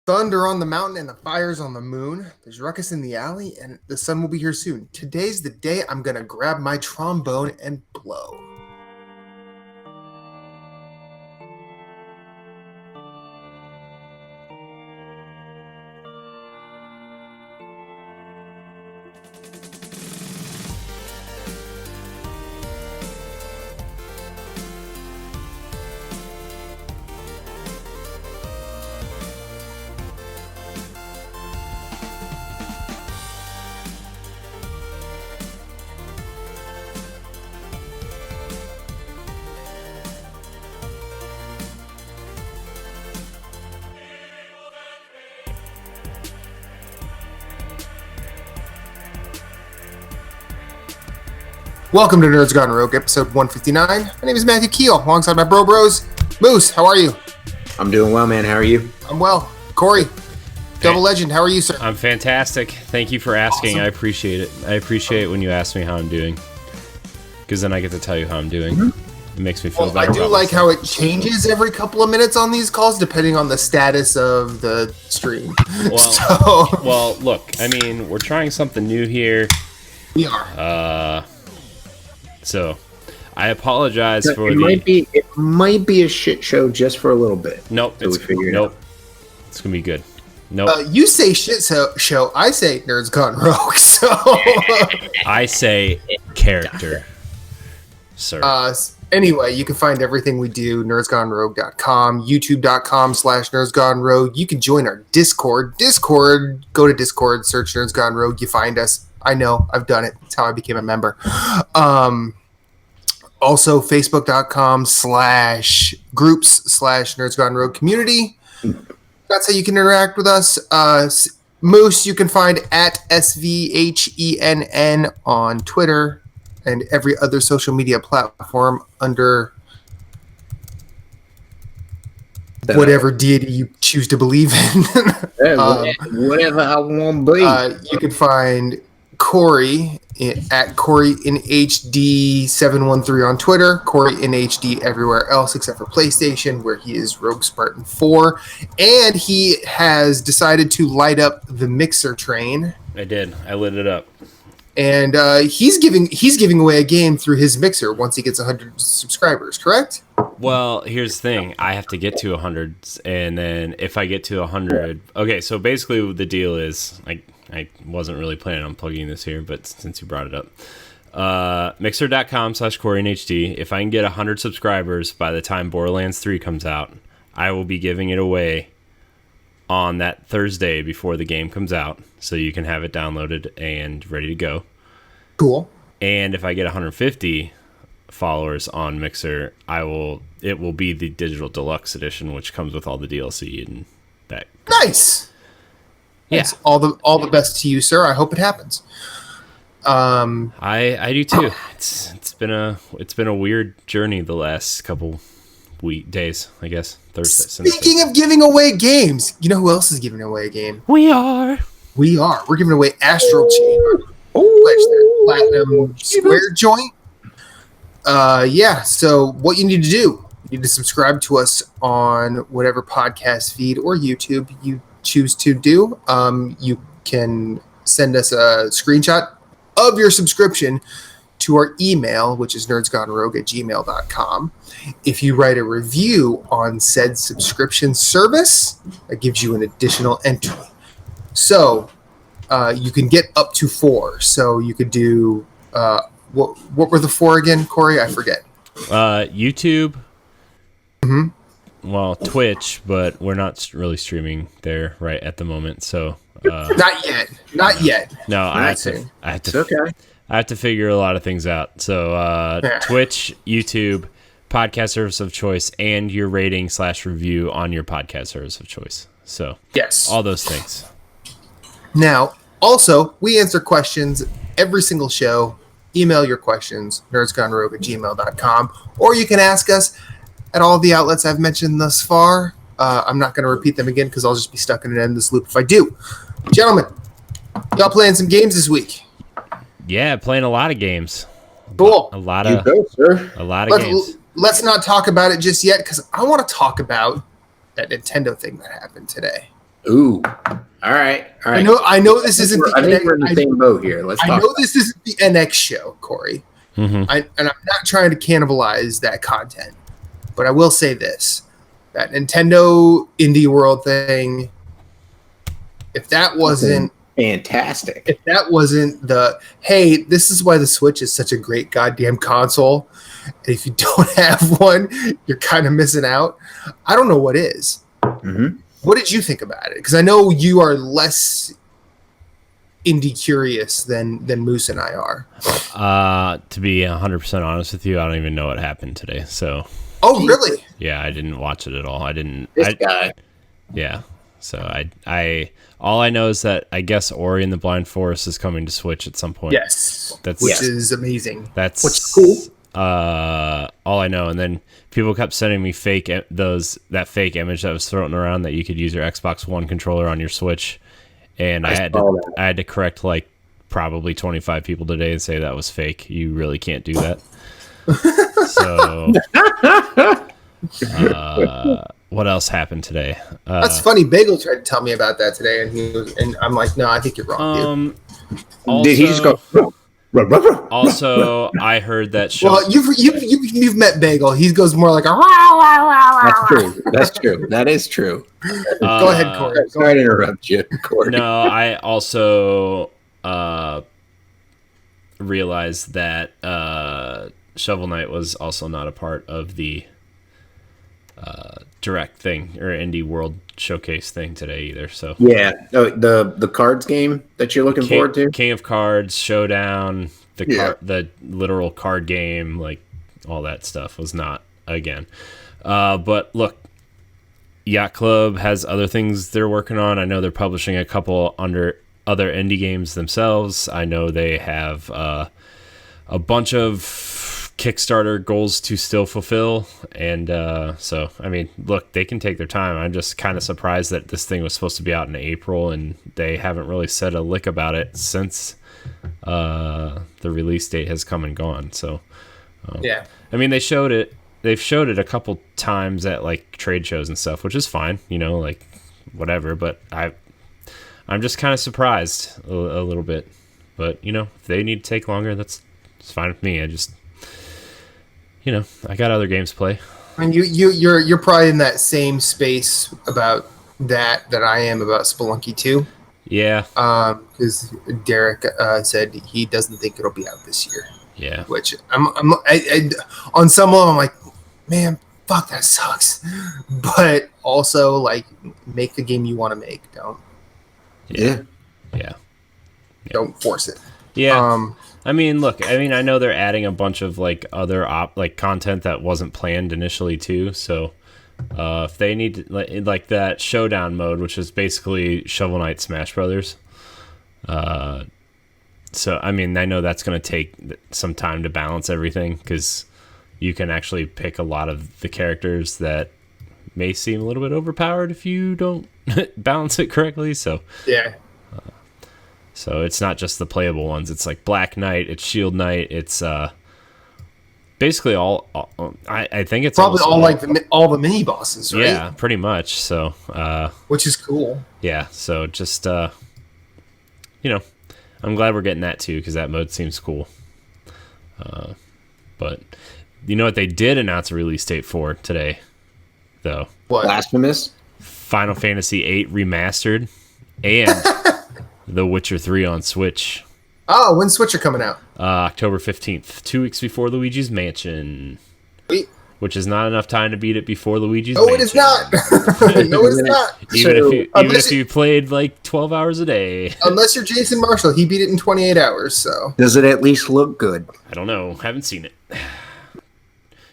Thunder on the mountain and the fires on the moon. There's ruckus in the alley, and the sun will be here soon. Today's the day I'm gonna grab my trombone and blow. Welcome to Nerds Gone Rogue, episode 159. My name is Matthew Keel, alongside my bros. Moose, how are you? I'm doing well, man. How are you? I'm well. Corey, Double Legend, how are you, sir? I'm fantastic. Thank you for asking. Awesome. I appreciate it. I appreciate when you ask me how I'm doing, because then I get to tell you how I'm doing. Mm-hmm. It makes me feel better. I do like how it changes every couple of minutes on these calls, depending on the status of the stream. Well, look, I mean, we're trying something new here. We are. So, I apologize for It might be a shit show just for a little bit. Nope. It's gonna be good. Nope. You say shit show. I say Nerds Gone Rogue. So I say character, sir. Anyway, you can find everything we do, nerdsgonerogue.com, youtube.com/nerdsgonerogue. You can join our Discord. Go to Discord, search Nerds Gone Rogue. You find us. I know, I've done it. That's how I became a member. Also, facebook.com/groups/Nerds Gone Rogue community. That's how you can interact with us. Moose, you can find at SVHENN on Twitter and every other social media platform under whatever deity you choose to believe in. Whatever I want to be. You can find Corey at Corey in HD 713 on Twitter, Corey in HD everywhere else except for PlayStation, where he is Rogue Spartan 4, and he has decided to light up the Mixer train. I did. I lit it up. And he's giving away a game through his Mixer once he gets 100 subscribers, correct? Well, here's the thing. I have to get to 100, and then if I get to 100... Okay, so basically the deal is... I wasn't really planning on plugging this here, but since you brought it up. Mixer.com/CoreyInHD. If I can get 100 subscribers by the time Borderlands 3 comes out, I will be giving it away on that Thursday before the game comes out, so you can have it downloaded and ready to go. Cool. And if I get 150 followers on Mixer, it will be the digital deluxe edition, which comes with all the DLC and that. Nice. Yeah. All the best to you, sir. I hope it happens. I do too. It's been a weird journey the last couple days, I guess. Thursday. Speaking of giving away games, you know who else is giving away a game? We are. We're giving away Astral Chain. Platinum Square joint. So what you need to do, you need to subscribe to us on whatever podcast feed or YouTube you choose to do. You can send us a screenshot of your subscription to our email, which is nerdsgonerogue@gmail.com. If you write a review on said subscription service, that gives you an additional entry. So you can get up to 4. So you could do what were the 4 again, Corey? I forget. YouTube. Mm-hmm. Well, Twitch, but we're not really streaming there right at the moment. So not yet. No, I have to figure a lot of things out. So Twitch, YouTube, podcast service of choice, and your rating / review on your podcast service of choice. So yes, all those things. Now, also, we answer questions every single show. Email your questions, nerdsgonerogue@gmail.com, or you can ask us at all the outlets I've mentioned thus far. I'm not going to repeat them again because I'll just be stuck in an endless loop if I do. Gentlemen, y'all playing some games this week? Yeah, playing a lot of games. Cool. A lot of games. Let's not talk about it just yet because I want to talk about that Nintendo thing that happened today. Ooh. All right. I know this isn't the I think we're in the same boat here. Let's I talk. know this isn't the NX show, Corey. Mm-hmm. And I'm not trying to cannibalize that content, but I will say this: that Nintendo Indie World thing, if that wasn't fantastic, if that wasn't the hey, this is why the Switch is such a great goddamn console. And if you don't have one, you're kind of missing out. I don't know what is. Mm-hmm. What did you think about it? Because I know you are less indie curious than Moose and I are. To be 100% honest with you, I don't even know what happened today. So. Oh, really? Yeah, I didn't watch it at all. I didn't. This guy. Yeah. So I all I know is that I guess Ori and the Blind Forest is coming to Switch at some point. Yes. Which is amazing. Which is cool. All I know, and then people kept sending me that fake image that was thrown around that you could use your Xbox One controller on your Switch, and I had to correct like probably 25 people today and say that was fake. You really can't do that. So, what else happened today? That's funny. Bagel tried to tell me about that today, and I'm like, no, I think you're wrong. Also, did he just go? Also, I heard that. Well, you've met Bagel. He goes more like a. That's true. That's true. That is true. Go ahead, Corey. Sorry to interrupt you, Corey. No, I also realized that Shovel Knight was also not a part of the direct thing or Indie World Showcase thing today either. So yeah, the cards game that you're looking forward to, King of Cards, Showdown, the literal card game, like all that stuff was not again. But look, Yacht Club has other things they're working on. I know they're publishing a couple under other indie games themselves. I know they have a bunch of Kickstarter goals to still fulfill, and so I mean, look, they can take their time. I'm just kind of surprised that this thing was supposed to be out in April and they haven't really said a lick about it since the release date has come and gone. So yeah, I mean, they've showed it a couple times at like trade shows and stuff, which is fine, like whatever, but I'm just kind of surprised a little bit, but if they need to take longer, it's fine with me. I just I got other games to play. And you're probably in that same space about that I am about Spelunky 2. Yeah. Because Derek said he doesn't think it'll be out this year. Yeah. Which I'm on some level I'm like, man, fuck, that sucks. But also like, make the game you want to make. Don't. Yeah. Don't force it. Yeah. I mean, look. I know they're adding a bunch of like other content that wasn't planned initially too. So, if they need like that showdown mode, which is basically Shovel Knight Smash Brothers. So I mean, I know that's going to take some time to balance everything because you can actually pick a lot of the characters that may seem a little bit overpowered if you don't balance it correctly. So yeah. So it's not just the playable ones. It's like Black Knight, it's Shield Knight, it's basically all I think it's probably all the mini bosses, right? Yeah, pretty much. So which is cool. Yeah, so just I'm glad we're getting that too because that mode seems cool. But you know what they did announce a release date for today, though? What? Blasphemous? Final Fantasy VIII Remastered and The Witcher 3 on Switch. Oh, when's Switcher coming out? October 15th, 2 weeks before Luigi's Mansion. Wait. Which is not enough time to beat it before Luigi's Mansion. No, it is not. No, it's not. Even if you played like 12 hours a day. Unless you're Jason Marshall, he beat it in 28 hours. So does it at least look good? I don't know. Haven't seen it.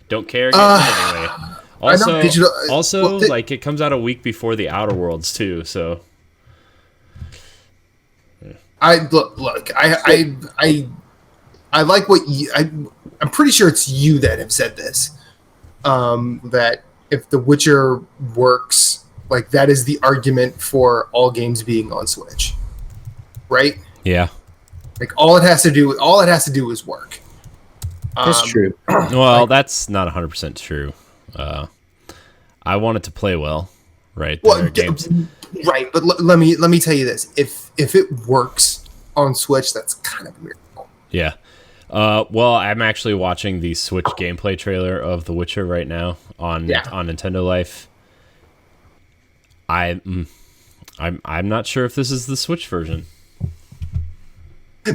Don't care. Anyway. Also, like it comes out a week before the Outer Worlds too. So. I like what you. I'm pretty sure it's you that have said this. That if The Witcher works, like that is the argument for all games being on Switch, right? Yeah. Like all it has to do is work. That's true. Well, that's not 100% true. I want it to play well, right? Well, Right, but let me tell you this: if it works on Switch, that's kind of a miracle. Yeah. Well, I'm actually watching the Switch gameplay trailer of The Witcher right now on Nintendo Life. I'm not sure if this is the Switch version.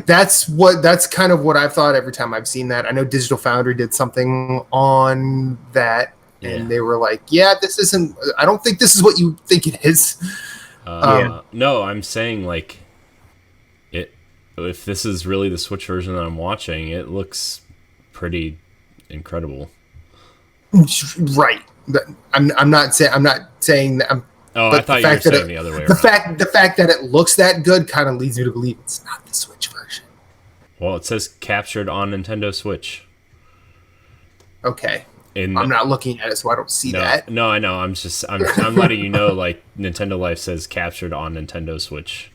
That's kind of what I've thought every time I've seen that. I know Digital Foundry did something on that, and they were like, "Yeah, this isn't. I don't think this is what you think it is." No, I'm saying like it. If this is really the Switch version that I'm watching, it looks pretty incredible. Right. I'm not saying that. I thought you were saying the other way around. The fact that it looks that good kind of leads me to believe it's not the Switch version. Well, it says captured on Nintendo Switch. Okay. I'm not looking at it, so I don't see that. No, I know. I'm letting you know. Like Nintendo Life says captured on Nintendo Switch.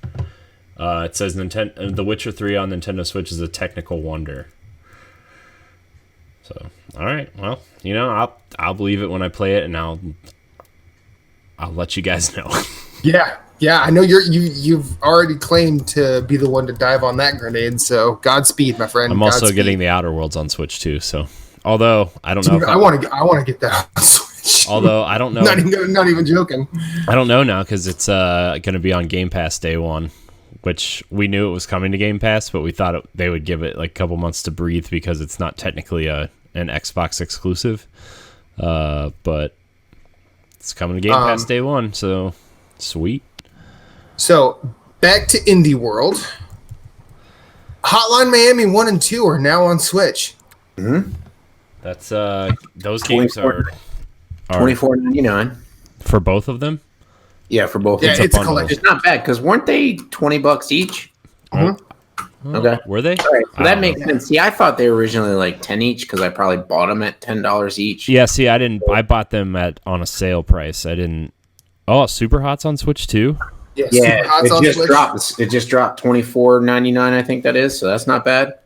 It says The Witcher 3 on Nintendo Switch is a technical wonder. So, all right. Well, I'll believe it when I play it, and I'll let you guys know. Yeah. I know you've already claimed to be the one to dive on that grenade. So Godspeed, my friend. I'm also getting the Outer Worlds on Switch too. So, although I don't know, I want to get that on Switch. Although I don't know, not even joking. I don't know now because it's going to be on Game Pass day one, which we knew it was coming to Game Pass, but we thought they would give it like a couple months to breathe because it's not technically an Xbox exclusive. But it's coming to Game Pass day one, so sweet. So back to Indie World. Hotline Miami 1 and 2 are now on Switch. Mm-hmm. That's those games are $24.99 for both of them. Yeah, for both. Yeah, it's a collection. It's not bad because weren't they $20 each? Mm-hmm. Okay, were they? All right, so that makes sense. See, I thought they were originally like 10 each because I probably bought them at $10 each. Yeah, see, I didn't. I bought them on a sale price. I didn't. Oh, Super Hot's on Switch too. Yeah, it just dropped. It just dropped $24.99. I think that is. So that's not bad.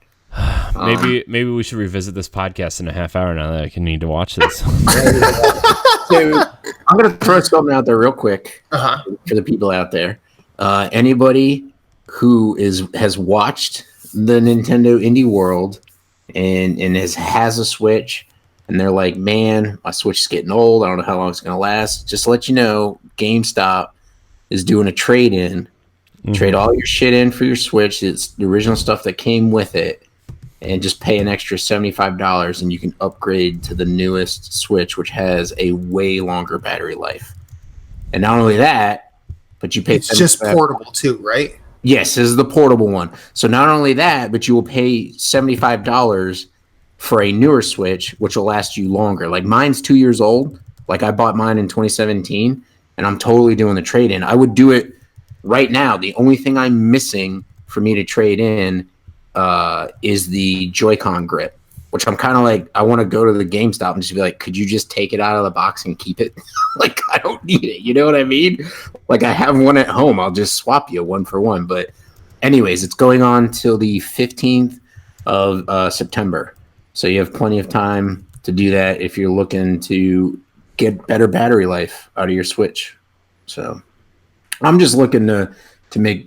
Maybe we should revisit this podcast in a half hour now that I can need to watch this. So I'm gonna throw something out there real quick for the people out there. Anybody who has watched the Nintendo Indie World and has a Switch, and they're like, "Man, my Switch is getting old. I don't know how long it's gonna last." Just to let you know, GameStop is doing a trade-in. Mm-hmm. Trade all your shit in for your Switch. It's the original stuff that came with it, and just pay an extra $75, and you can upgrade to the newest Switch, which has a way longer battery life. And not only that, but you pay. It's just portable too, right? Yes, this is the portable one. So not only that, but you will pay $75 for a newer Switch, which will last you longer. Like mine's 2 years old. Like I bought mine in 2017, and I'm totally doing the trade-in. I would do it right now. The only thing I'm missing for me to trade in is the Joy-Con grip, which I'm kind of like, I want to go to the GameStop and just be like, could you just take it out of the box and keep it? Like, I don't need it. You know what I mean? Like, I have one at home. I'll just swap you one for one. But anyways, it's going on till the 15th of September. So you have plenty of time to do that if you're looking to get better battery life out of your Switch. So I'm just looking to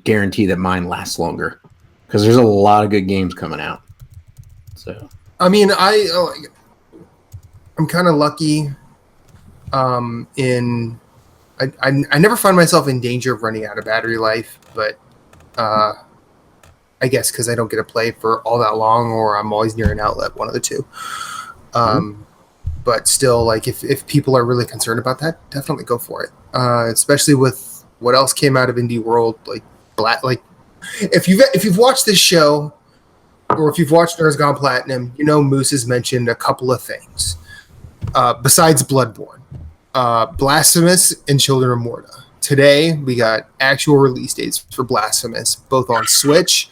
guarantee that mine lasts longer, because there's a lot of good games coming out. So I mean, I'm kind of lucky. I never find myself in danger of running out of battery life, but I guess because I don't get to play for all that long, or I'm always near an outlet, one of the two. But still, like if people are really concerned about that, definitely go for it. Especially with what else came out of Indie World, if you've watched this show, or if you've watched Nerds Gone Platinum, you know Moose has mentioned a couple of things besides Bloodborne, Blasphemous, and Children of Morta. Today we got actual release dates for Blasphemous, both on Switch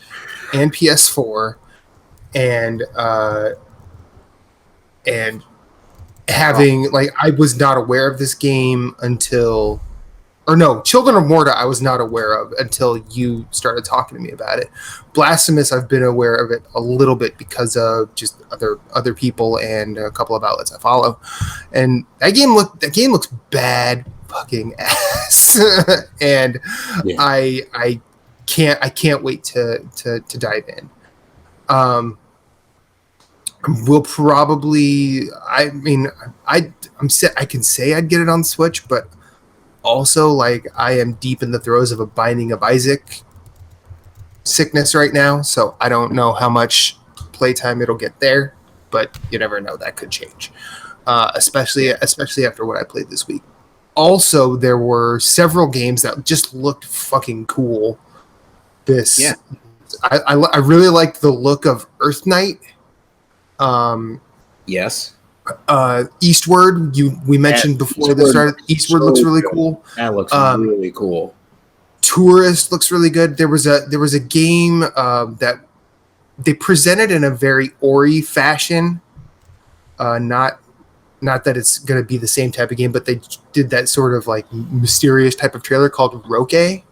and PS4, and having I was not aware of this game until or no, Children of Morta I was not aware of until you started talking to me about it. Blasphemous, I've been aware of it a little bit because of just other people and a couple of outlets I follow. And that game looks bad fucking ass. And Yeah. I can't wait to dive in. We'll probably, I mean, I'm set. I can say I'd get it on Switch, but also, like, I am deep in the throes of a Binding of Isaac sickness right now, so I don't know how much playtime it'll get there, but you never know. That could change, especially after what I played this week. Also, there were several games that just looked fucking cool. I really liked the look of Earth Knight. Yes. Eastward, we mentioned before this started. Eastward looks really cool. That looks really cool. Tourist looks really good. There was a game that they presented in a very Ori fashion. Not that it's going to be the same type of game, but they did that sort of like mysterious type of trailer called Roke. Cool.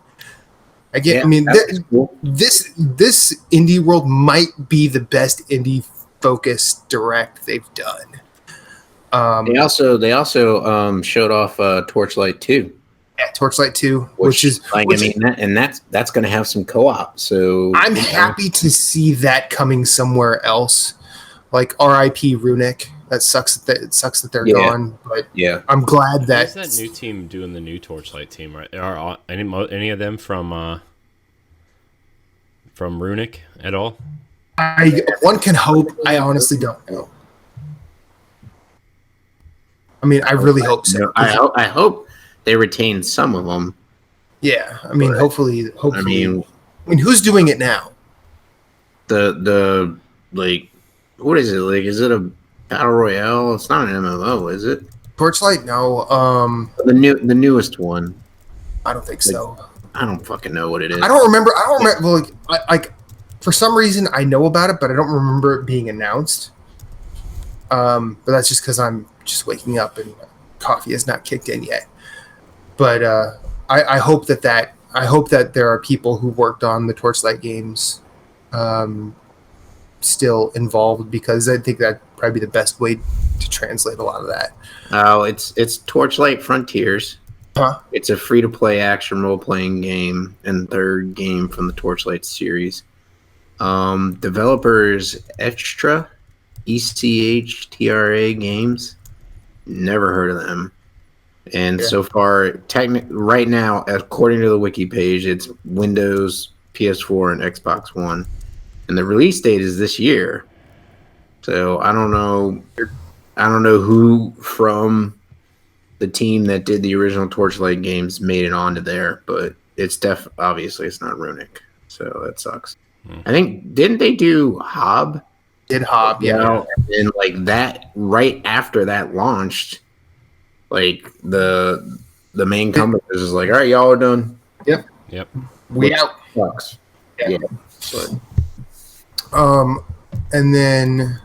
This indie world might be the best indie focused direct they've done. They also showed off Torchlight 2. Yeah, Torchlight 2, which is that's going to have some co-op. So I'm happy to see that coming somewhere else. Like R.I.P. Runic. That sucks that they're gone. But yeah, I'm glad that who's that new team doing the new Torchlight team. Right? Are any of them from Runic at all? One can hope. I honestly don't know. I mean, I really hope so. I hope they retain some of them. Yeah, I mean, hopefully. I mean, who's doing it now? The like, what is it like? Is it a battle royale? It's not an MMO, is it? Torchlight? No. The newest one. I don't think so. I don't fucking know what it is. I don't remember. Like, for some reason, I know about it, but I don't remember it being announced. But that's just because I'm just waking up and coffee has not kicked in yet. But I hope that there are people who worked on the Torchlight games still involved, because I think that'd probably be the best way to translate a lot of that. Oh, it's Torchlight Frontiers. Huh? It's a free-to-play action role-playing game and third game from the Torchlight series. Developers Extra, ECHTRA Games. Never heard of them. And so far, right now, according to the wiki page, it's Windows, PS4, and Xbox One. And the release date is this year. So I don't know who from the team that did the original Torchlight games made it onto there, but it's obviously it's not Runic. So that sucks. I think, didn't they do Hob? Did Hob, yeah. And like that, right after that launched, like the main company was just like, all right, y'all are done. Yep. We out. Sucks. Yeah. But. And then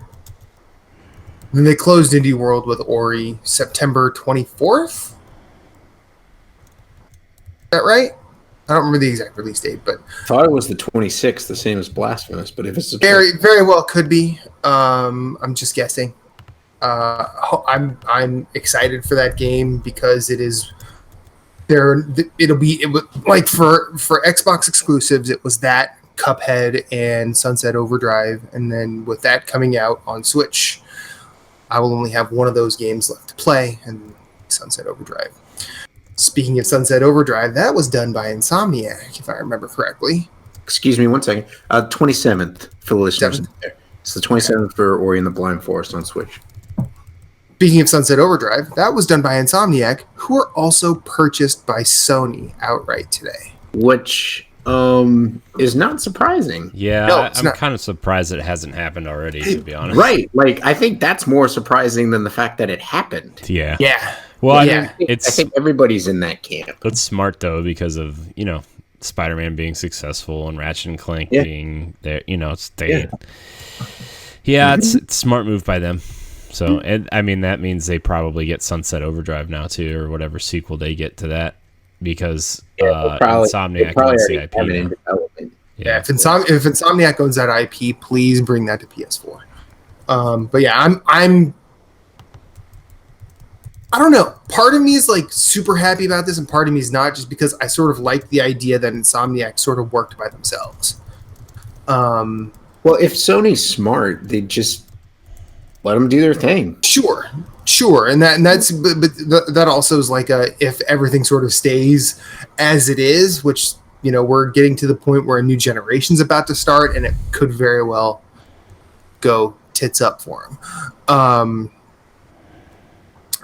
they closed Indie World with Ori September 24th. Is that right? I don't remember the exact release date, but I thought it was the 26th, the same as Blasphemous. But if it's the very well could be. I'm just guessing. I'm excited for that game because it is there. It was like for Xbox exclusives. It was that, Cuphead, and Sunset Overdrive, and then with that coming out on Switch, I will only have one of those games left to play, and Sunset Overdrive. Speaking of Sunset Overdrive, that was done by Insomniac, if I remember correctly. Excuse me 1 second. 27th for the listeners. It's the 27th for Ori and the Blind Forest on Switch. Speaking of Sunset Overdrive, that was done by Insomniac, who are also purchased by Sony outright today. Which is not surprising. Yeah, No, I'm kind of surprised it hasn't happened already, to be honest. Right. Like, I think that's more surprising than the fact that it happened. Yeah. Yeah. Well, yeah. I think everybody's in that camp. It's smart, though, because of, Spider-Man being successful and Ratchet and Clank being there. It's smart move by them. So, and I mean, that means they probably get Sunset Overdrive now, too, or whatever sequel they get to that. because They'll Insomniac owns the already IP have it now. in development. Yeah, if Insomniac owns that IP, please bring that to PS4. But yeah, I don't know. Part of me is like super happy about this, and part of me is not, just because I sort of like the idea that Insomniac sort of worked by themselves. Well, if Sony's smart, they just let them do their thing. Sure, and that's but that also is like if everything sort of stays as it is, which we're getting to the point where a new generation's about to start, and it could very well go tits up for them.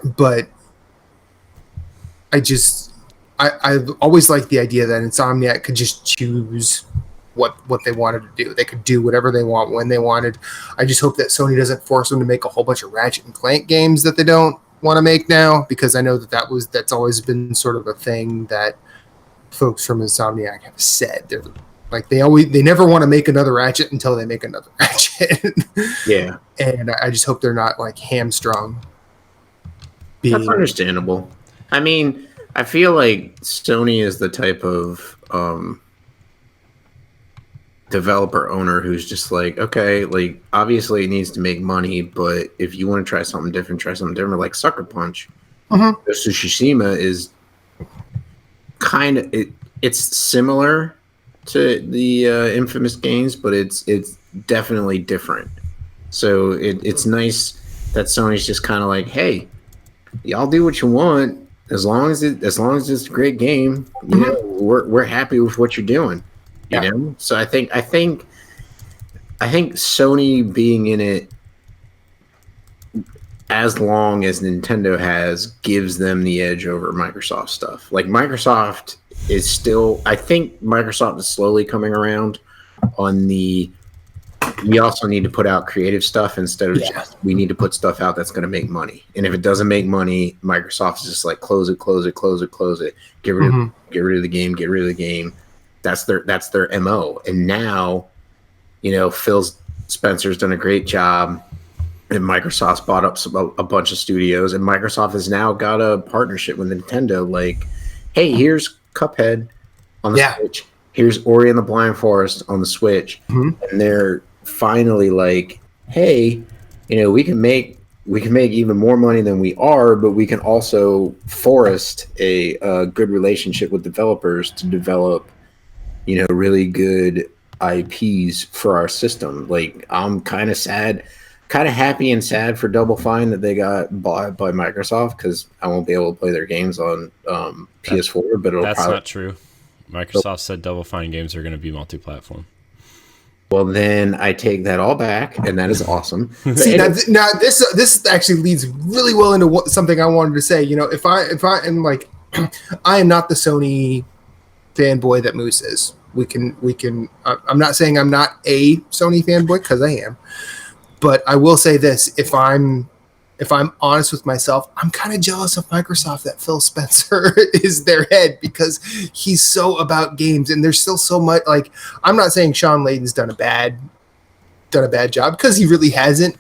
But I've always liked the idea that Insomniac could just choose what they wanted to do. They could do whatever they want when they wanted. I just hope that Sony doesn't force them to make a whole bunch of Ratchet and Clank games that they don't want to make now, because I know that's always been sort of a thing that folks from Insomniac have said. They're like, they never want to make another Ratchet until they make another Ratchet. Yeah. And I just hope they're not like hamstrung. That's understandable. I mean, I feel like Sony is the type of developer owner who's just like, okay, like obviously it needs to make money, but if you want to try something different, try something different. Like Sucker Punch. Ghost of Tsushima is kind of it's similar to the infamous games, but it's definitely different. So it's nice that Sony's just kind of like, hey, y'all do what you want, as long as it's a great game. You know, we're happy with what you're doing. You know, so I think Sony being in it as long as Nintendo has gives them the edge over Microsoft stuff. Like Microsoft is still, I think Microsoft is slowly coming around on the, we also need to put out creative stuff instead of just, we need to put stuff out that's going to make money. And if it doesn't make money, Microsoft is just like, close it. Get rid of the game. That's their MO. And now, Phil Spencer's done a great job, and Microsoft's bought up a bunch of studios, and Microsoft has now got a partnership with Nintendo. Like, hey, here's Cuphead on the Switch. Here's Ori and the Blind Forest on the Switch. And they're finally like, hey, we can make even more money than we are, but we can also forest a good relationship with developers to develop really good IPs for our system. Like, I'm kind of happy and sad for Double Fine that they got bought by Microsoft, because I won't be able to play their games on PS4. But that's not true. Microsoft said Double Fine games are going to be multi-platform. Well, then I take that all back, and that is awesome. See, now this actually leads really well into something I wanted to say. If I am like, I am not the Sony fanboy that Moose is. We can. I'm not saying I'm not a Sony fanboy, because I am, but I will say this: if I'm honest with myself, I'm kind of jealous of Microsoft that Phil Spencer is their head, because he's so about games, and there's still so much. Like, I'm not saying Sean Layden's done a bad job, because he really hasn't,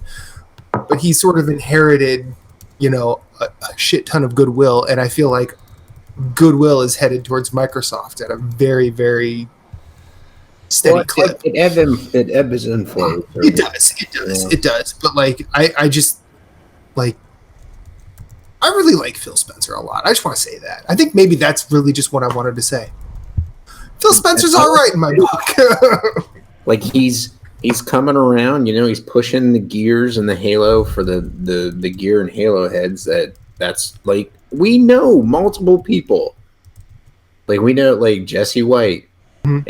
but he sort of inherited, a shit ton of goodwill, and I feel like goodwill is headed towards Microsoft at a very, very steady clip. It ebbs and flows. It does. But like, I just like, I really like Phil Spencer a lot. I just want to say that. I think maybe that's really just what I wanted to say. Phil Spencer's all right in my book. Like, he's coming around. He's pushing the gears and the Halo for the gear and Halo heads. That's like, we know multiple people. Like, we know like Jesse White. And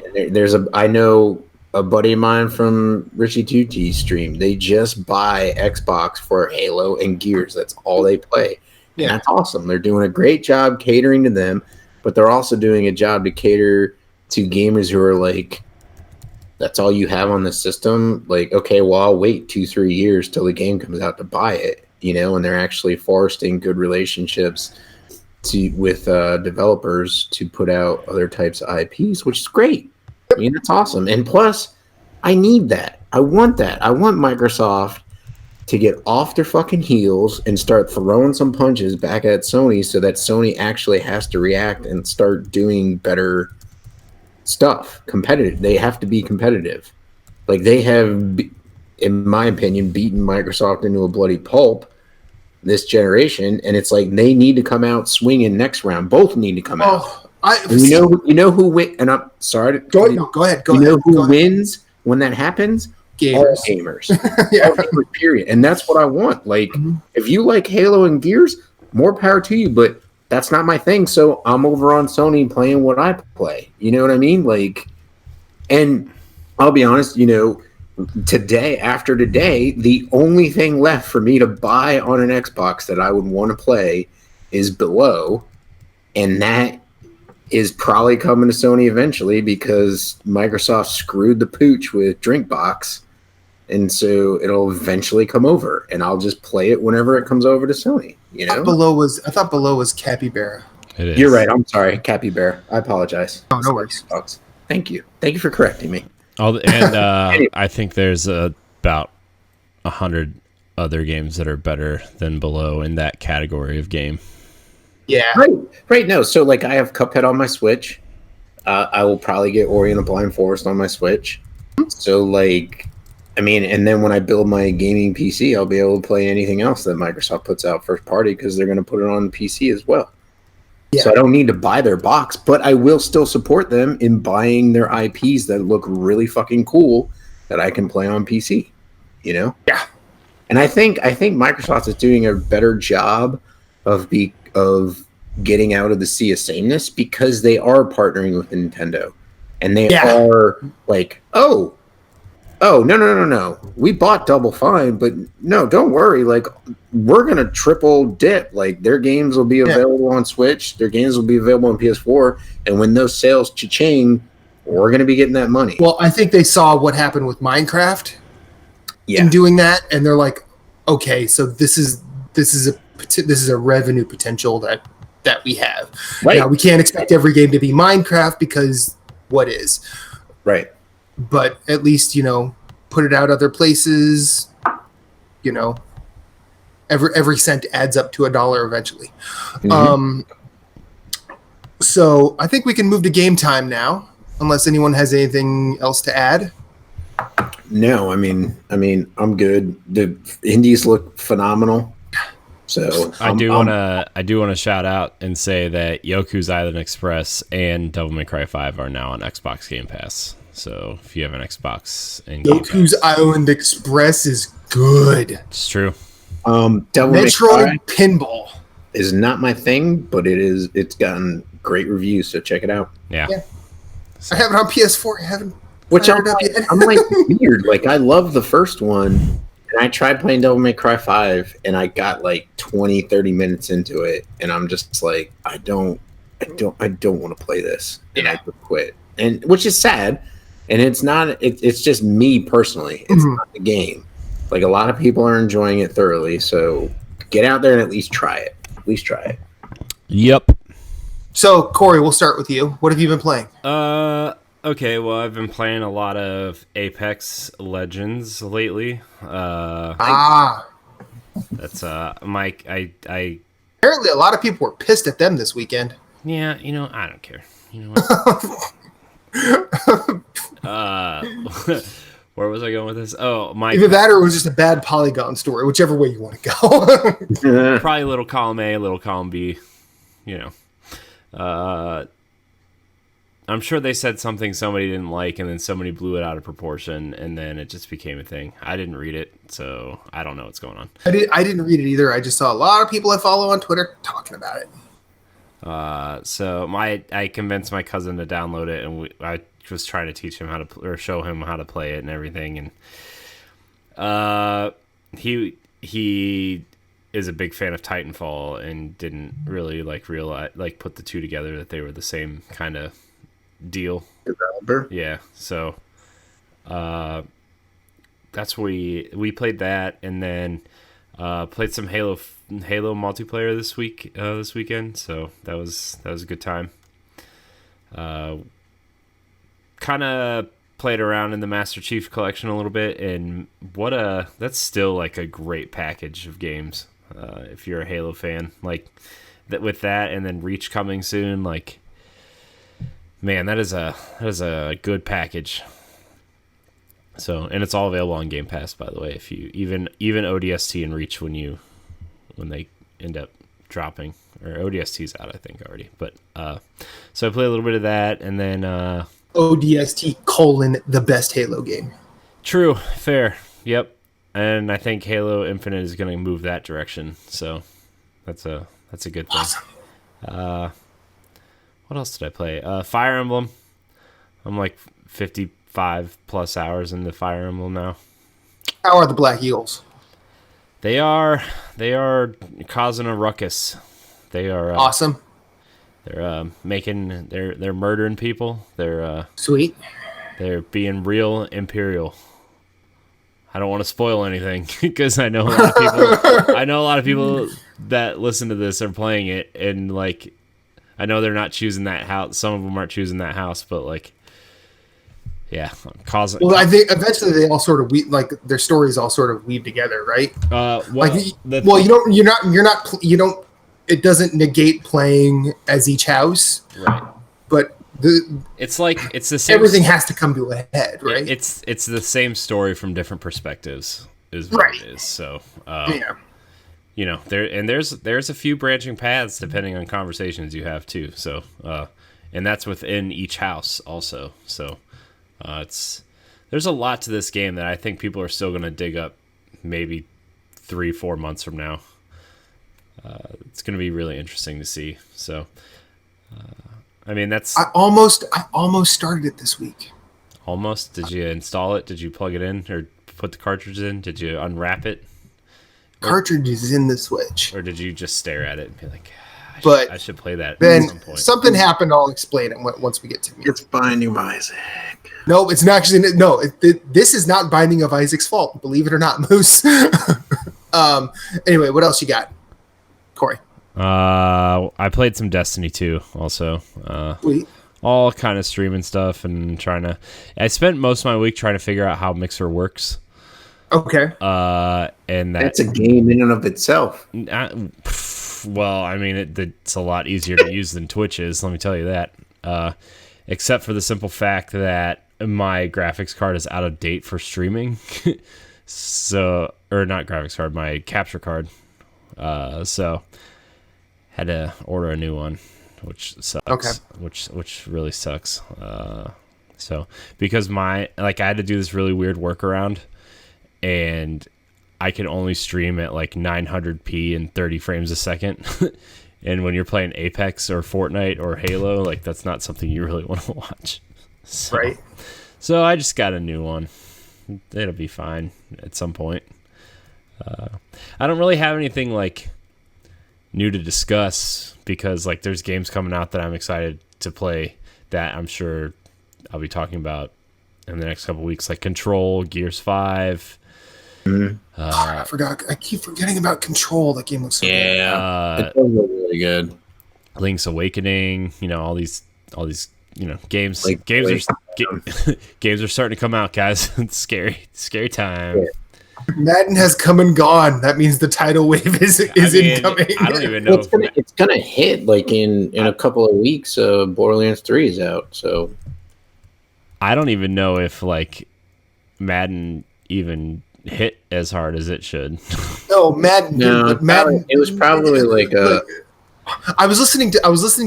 I know a buddy of mine from Richie Tucci's stream. They just buy Xbox for Halo and Gears. That's all they play. Yeah. And that's awesome. They're doing a great job catering to them, but they're also doing a job to cater to gamers who are like, that's all you have on the system. Like, okay, well, I'll wait 2-3 years till the game comes out to buy it, and they're actually foresting good relationships with developers to put out other types of IPs, which is great. I mean, that's awesome. And plus, I need that. I want that. I want Microsoft to get off their fucking heels and start throwing some punches back at Sony so that Sony actually has to react and start doing better stuff. Competitive. They have to be competitive. Like they have, in my opinion, beaten Microsoft into a bloody pulp this generation, and it's like they need to come out swinging next round. Both need to come out. You know who win. And I'm sorry. Go ahead. You know who wins when that happens? Gamers. All gamers. Yeah. All gamers, period. And that's what I want. Like, if you like Halo and Gears, more power to you. But that's not my thing. So I'm over on Sony playing what I play. You know what I mean? Like, and I'll be honest. You know, after today, the only thing left for me to buy on an Xbox that I would want to play is Below, and that is probably coming to Sony eventually because Microsoft screwed the pooch with Drinkbox, and so it'll eventually come over, and I'll just play it whenever it comes over to Sony. You know, I thought Below was Capybara. It is. You're right. I'm sorry, Capybara. I apologize. Oh, no worries. Thank you for correcting me. I think there's about 100 other games that are better than Below in that category of game. Yeah. Right. No, so like I have Cuphead on my Switch. I will probably get Ori and the Blind Forest on my Switch. So like, I mean, and then when I build my gaming PC, I'll be able to play anything else that Microsoft puts out first party because they're going to put it on the PC as well. Yeah. So I don't need to buy their box, but I will still support them in buying their IPs that look really fucking cool that I can play on PC. You know? Yeah. And I think Microsoft is doing a better job of getting out of the sea of sameness because they are partnering with Nintendo, and they are like, oh, no, we bought Double Fine, but no, don't worry, like we're gonna triple dip. Like their games will be available on Switch, their games will be available on PS4, and when those sales cha-ching, we're gonna be getting that money. Well, I think they saw what happened with Minecraft in doing that, and they're like, okay, so this is a revenue potential that we have. Right. Now, we can't expect every game to be Minecraft because what is? Right. But at least, put it out other places, every cent adds up to $1 eventually. Mm-hmm. So I think we can move to game time now, unless anyone has anything else to add. No, I mean, I'm good. The indies look phenomenal. So I do want to shout out and say that Yoku's Island Express and Devil May Cry 5 are now on Xbox Game Pass. So if you have an Xbox and Yoku's Island Express is good. It's true. Devil Metroid Pinball is not my thing, but it's gotten great reviews, so check it out. Yeah. I have it on PS4. I haven't Which I'm like weird. Like I love the first one, and I tried playing Devil May Cry 5, and I got like 20-30 minutes into it, and I'm just like, I don't want to play this, and I just quit. And which is sad, and it's just me personally. It's not the game. Like a lot of people are enjoying it thoroughly, so get out there and at least try it. Yep. So Corey, we'll start with you. What have you been playing? Okay, well, I've been playing a lot of Apex Legends lately. That's Mike. I apparently a lot of people were pissed at them this weekend. Yeah, I don't care. You know what? Where was I going with this? Oh, Mike. Either that or it was just a bad Polygon story, whichever way you want to go. Probably little column A, little column B. I'm sure they said something somebody didn't like, and then somebody blew it out of proportion, and then it just became a thing. I didn't read it, so I don't know what's going on. I didn't read it either. I just saw a lot of people I follow on Twitter talking about it. So I convinced my cousin to download it, and I was trying to teach him show him how to play it and everything, and he is a big fan of Titanfall and didn't really realize put the two together that they were the same kind of deal. Developer. Yeah, so that's we played that, and then played some Halo multiplayer this weekend. So that was a good time. Kind of played around in the Master Chief Collection a little bit, and that's still like a great package of games. If you're a Halo fan, like that with that, and then Reach coming soon, like man, that is a good package. So, and it's all available on Game Pass, by the way. If you even ODST and Reach when they end up dropping, or ODST's out, I think already. But so I play a little bit of that, and then ODST : the best Halo game. True, fair, yep. And I think Halo Infinite is going to move that direction. So that's a good thing. Awesome. What else did I play? Fire Emblem. I'm like 55 plus hours into Fire Emblem now. How are the Black Eagles? They are causing a ruckus. They are awesome. They're they're murdering people. They're sweet. They're being real imperial. I don't want to spoil anything because I know a lot of people that listen to this are playing it, and like I know they're not choosing that house. Some of them aren't choosing that house, but like, yeah, causing. Well, I think eventually they all sort of their stories all sort of weave together, right? It doesn't negate playing as each house, right? But it's the same. Everything has to come to a head, right? It's the same story from different perspectives, is what right. It is. So, yeah. You know, there's a few branching paths depending on conversations you have too. So, and that's within each house also. So, there's a lot to this game that I think people are still going to dig up maybe 3-4 months from now. It's going to be really interesting to see. So, I mean, I almost started it this week. Almost? Did you install it? Did you plug it in or put the cartridge in? Did you unwrap it? Cartridge is in the Switch. Or did you just stare at it and be like, I should play that then at some point? Something happened. I'll explain it once we get to it. It's Binding of Isaac. No, it's not actually. No, this is not Binding of Isaac's fault. Believe it or not, Moose. Anyway, what else you got, Corey? I played some Destiny 2 also. Sweet. All kind of streaming stuff and I spent most of my week trying to figure out how Mixer works. Okay. And that's a game in and of itself. Well, I mean, it's a lot easier to use than Twitch is. Let me tell you that. Except for the simple fact that my graphics card is out of date for streaming. Or not graphics card, my capture card. So had to order a new one, which sucks. Okay. Which really sucks. So because I had to do this really weird workaround, and I can only stream at like 900p and 30 frames a second. And when you're playing Apex or Fortnite or Halo, like that's not something you really want to watch. So, right. So I just got a new one. It'll be fine at some point. I don't really have anything like new to discuss because like there's games coming out that I'm excited to play that I'm sure I'll be talking about in the next couple of weeks, like Control, Gears 5. Mm-hmm. I forgot. I keep forgetting about Control. That game looks so good. It does look really good. Link's Awakening. You know, all these games. Like, games are starting to come out, guys. It's scary time. Yeah. Madden has come and gone. That means the tidal wave is incoming. I don't even know. It's gonna hit like in a couple of weeks. Borderlands 3 is out, so I don't even know if like Madden even hit as hard as it should. No, Madden. No, Madden. It was probably like a. I was listening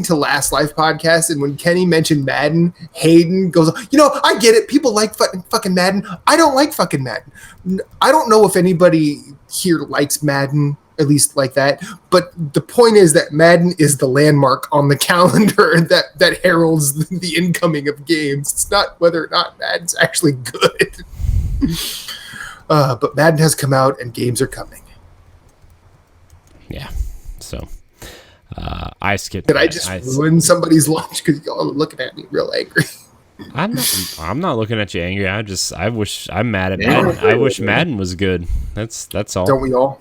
to Last Life podcast, and when Kenny mentioned Madden, Hayden goes, I get it. People like fucking Madden. I don't like fucking Madden. I don't know if anybody here likes Madden, at least like that. But the point is that Madden is the landmark on the calendar that heralds the incoming of games. It's not whether or not Madden's actually good. But Madden has come out, and games are coming. Yeah. So. I skipped. Did I just ruin somebody's lunch because y'all are looking at me real angry? I'm not looking at you angry. I'm mad at Madden. I wish Madden was good. That's all. Don't we all?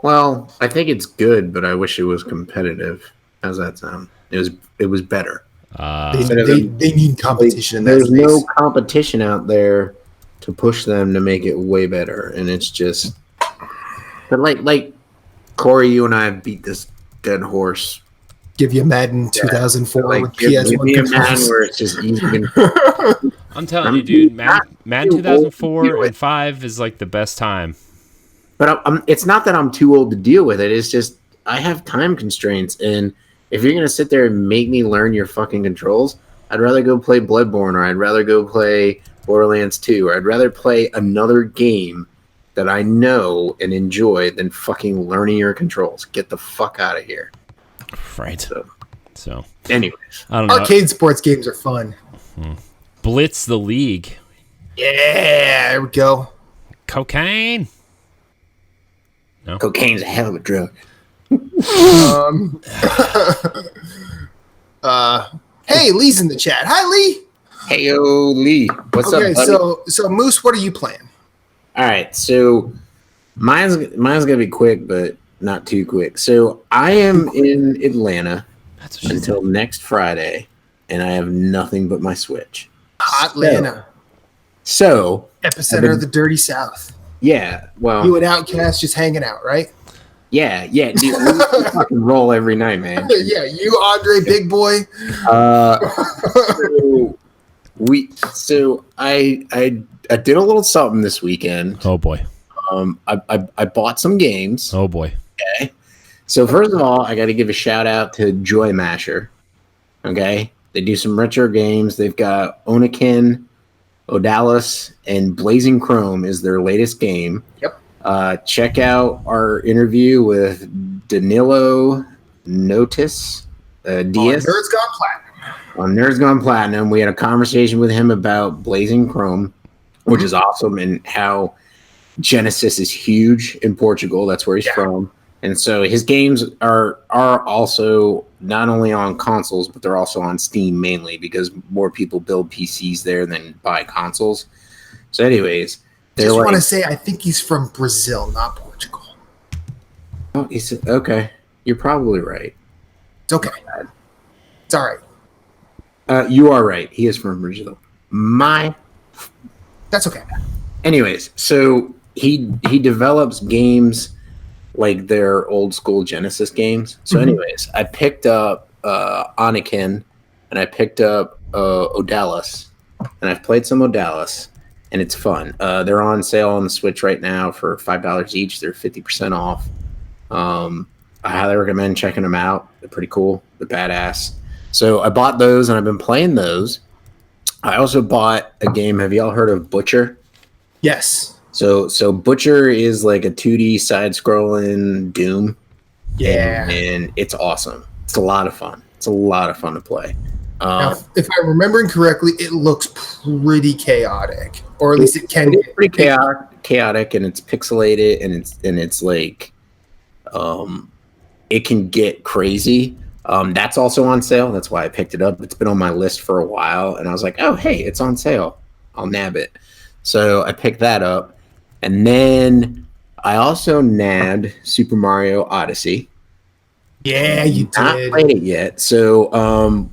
Well, I think it's good, but I wish it was competitive. How's that sound? It was better. They need competition. There's That's no competition out there to push them to make it way better, and it's just. But like Corey, you and I have beat this dead horse. Give you Madden 2004 with give PS1 me a Madden controls. where it's just easy. I'm telling you, dude, Madden 2004 and 5 is like the best time. But it's not that I'm too old to deal with it. It's just I have time constraints, and if you're gonna sit there and make me learn your fucking controls, I'd rather go play Bloodborne, or I'd rather go play Borderlands 2, or I'd rather play another game that I know and enjoy than fucking learning your controls. Get the fuck out of here. Right. So anyways, I don't know. Arcade sports games are fun. Blitz the League. Yeah, there we go. Cocaine. No. Cocaine's a hell of a drug. Hey, Lee's in the chat. Hi, Lee. Hey, yo, Lee. What's up, buddy? So Moose, what are you playing? All right, so mine's gonna be quick, but not too quick. So I am in Atlanta until next Friday, and I have nothing but my Switch. Hot Atlanta. So epicenter of the Dirty South. Yeah, well, you and Outkast just hanging out, right? Yeah, dude, we fucking roll every night, man. Yeah, you, Andre, Big Boy. So I did a little something this weekend. Oh boy. I bought some games. Oh boy. Okay. So first of all, I got to give a shout out to Joy Masher. Okay, they do some retro games. They've got Oniken, Odalis, and Blazing Chrome is their latest game. Yep. Check out our interview with Danilo Notis Diaz. Nerds Gone Platinum. On Nerds Gone Platinum, we had a conversation with him about Blazing Chrome, which is awesome, and how Genesis is huge in Portugal. That's where he's from. And so his games are also not only on consoles, but they're also on Steam mainly because more people build PCs there than buy consoles. So anyways, I just want to say I think he's from Brazil, not Portugal. Oh, okay. You're probably right. It's okay. It's all right. You are right. He is from Brazil. That's okay. Anyways, so he develops games like their old school Genesis games. So anyways, I picked up Oniken and I picked up Odalis, and I've played some Odalis, and it's fun. They're on sale on the Switch right now for $5 each. They're 50% off. I highly recommend checking them out. They're pretty cool. They're badass. So I bought those, and I've been playing those. I also bought a game. Have y'all heard of Butcher? Yes. So Butcher is like a 2D side-scrolling Doom. Yeah. And it's awesome. It's a lot of fun. It's a lot of fun to play. Now, if I'm remembering correctly, it looks pretty chaotic, or at least it can be pretty chaotic, and it's pixelated, and it's like, it can get crazy. That's also on sale. That's why I picked it up. It's been on my list for a while, and I was like, oh, hey, it's on sale. I'll nab it. So I picked that up, and then I also nabbed Super Mario Odyssey. Yeah, you did. Not played it yet, so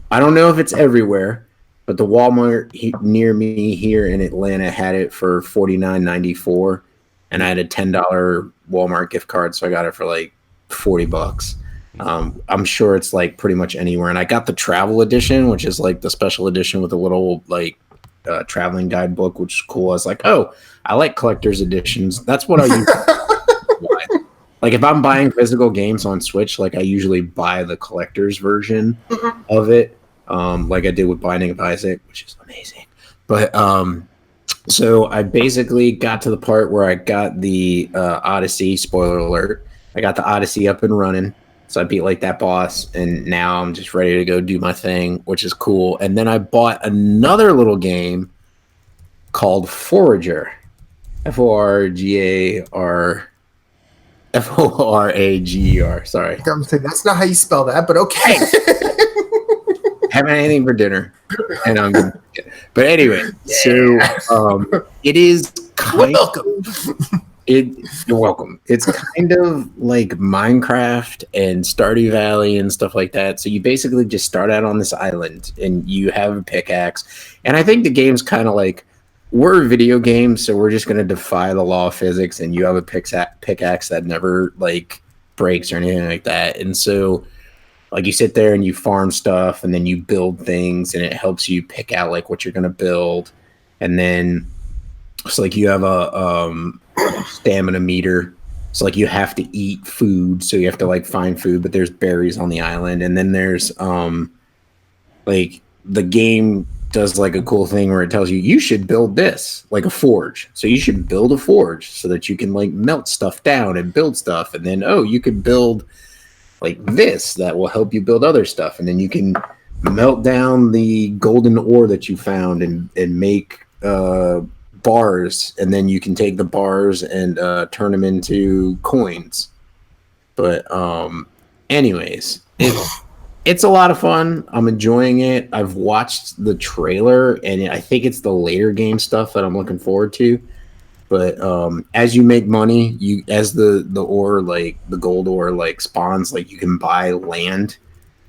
I don't know if it's everywhere, but the Walmart near me here in Atlanta had it for $49.94, and I had a $10 Walmart gift card, so I got it for like $40. I'm sure it's like pretty much anywhere, and I got the travel edition, which is like the special edition with a little like traveling guidebook, which is cool. I was like, oh, I like collector's editions. That's what I use. Like if I'm buying physical games on Switch, like I usually buy the collector's version of it, like I did with Binding of Isaac, which is amazing. But so I basically got to the part where I got the Odyssey, spoiler alert, I got the Odyssey up and running. So I beat like that boss, and now I'm just ready to go do my thing, which is cool. And then I bought another little game called Forager, Forgager. Sorry, I'm saying that's not how you spell that, but okay. Haven't had anything for dinner, and I'm gonna. But anyway, so it is kind welcome. You're welcome. It's kind of like Minecraft and Stardew Valley and stuff like that. So you basically just start out on this island and you have a pickaxe. And I think the game's kind of like, we're a video game, so we're just going to defy the law of physics, and you have a pickaxe that never like breaks or anything like that. And so like you sit there and you farm stuff and then you build things, and it helps you pick out like what you're going to build. And then it's like you have a stamina meter. So like you have to eat food, so you have to like find food, but there's berries on the island. And then there's like the game does like a cool thing where it tells you should build this, like a forge. So you should build a forge so that you can like melt stuff down and build stuff. And then you can build like this that will help you build other stuff. And then you can melt down the golden ore that you found and make bars, and then you can take the bars and turn them into coins. But anyways, it's a lot of fun. I'm enjoying it. I've watched the trailer, and I think it's the later game stuff that I'm looking forward to. But as you make money, as the ore, like the gold ore, like spawns, like you can buy land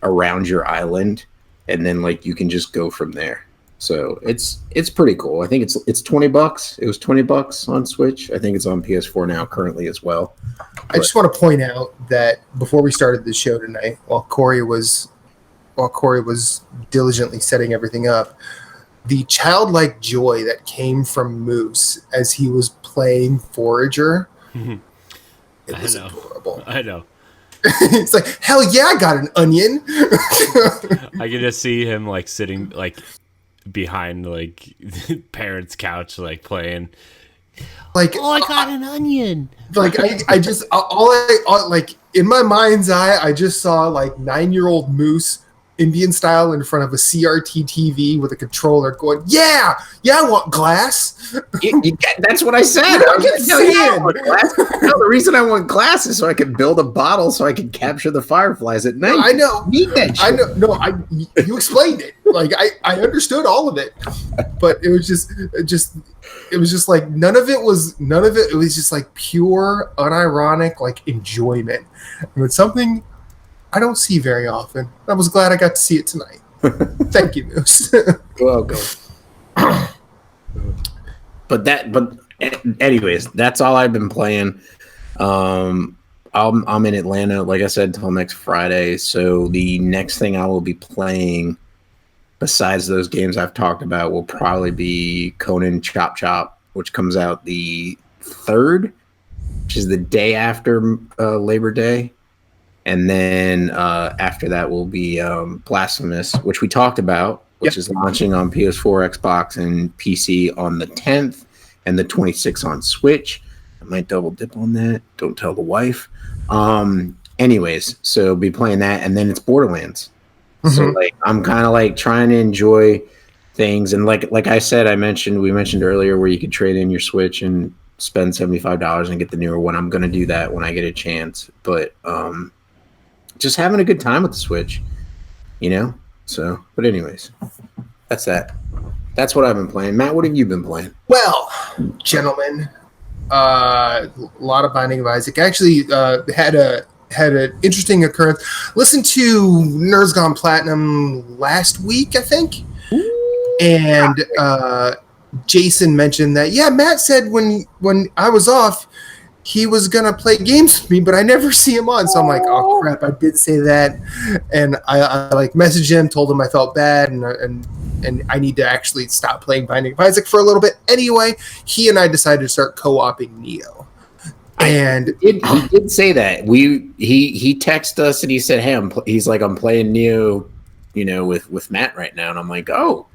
around your island, and then like you can just go from there. So it's pretty cool. I think it's $20. It was $20 on Switch. I think it's on PS4 now currently as well. I just want to point out that before we started the show tonight, while Corey was diligently setting everything up, the childlike joy that came from Moose as he was playing Forager, it was adorable. I know. It's like, hell yeah, I got an onion. I can just see him like sitting like behind like parents' couch, like playing. Like, oh, I got an onion. Like I just like in my mind's eye, I just saw like 9-year-old Moose Indian style in front of a CRT TV with a controller going, yeah, I want glass. That's what I said. The reason I want glass is so I can build a bottle so I can capture the fireflies at night. I know. Need that shit. I know. No, you explained it. Like I understood all of it, but it was just like none of it. It was just like pure, unironic, like enjoyment. And it's something I don't see very often. I was glad I got to see it tonight. Thank you, Moose. Welcome. But anyways, that's all I've been playing. I'm in Atlanta, like I said, till next Friday. So the next thing I will be playing, besides those games I've talked about, will probably be Conan Chop Chop, which comes out the 3rd, which is the day after Labor Day. And then after that will be Blasphemous, which we talked about, which is launching on PS4, Xbox, and PC on the 10th and the 26th on Switch. I might double dip on that. Don't tell the wife. Anyways, so be playing that, and then it's Borderlands. So like I'm kind of like trying to enjoy things, and like I said, we mentioned earlier where you could trade in your Switch and spend $75 and get the newer one. I'm gonna do that when I get a chance, but just having a good time with the Switch, you know? So, but anyways, that's that. That's what I've been playing. Matt, what have you been playing? Well, gentlemen, a lot of Binding of Isaac. Actually, had an interesting occurrence. Listened to Nerds Gone Platinum last week, I think. And Jason mentioned that, Matt said when I was off, he was going to play games with me, but I never see him on. So I'm like, oh, crap, I did say that. And I like messaged him, told him I felt bad, and I need to actually stop playing Binding of Isaac for a little bit. Anyway, he and I decided to start co-oping Neo. And he did say that. He texted us and he said, hey, I'm playing Neo, with Matt right now. And I'm like, oh.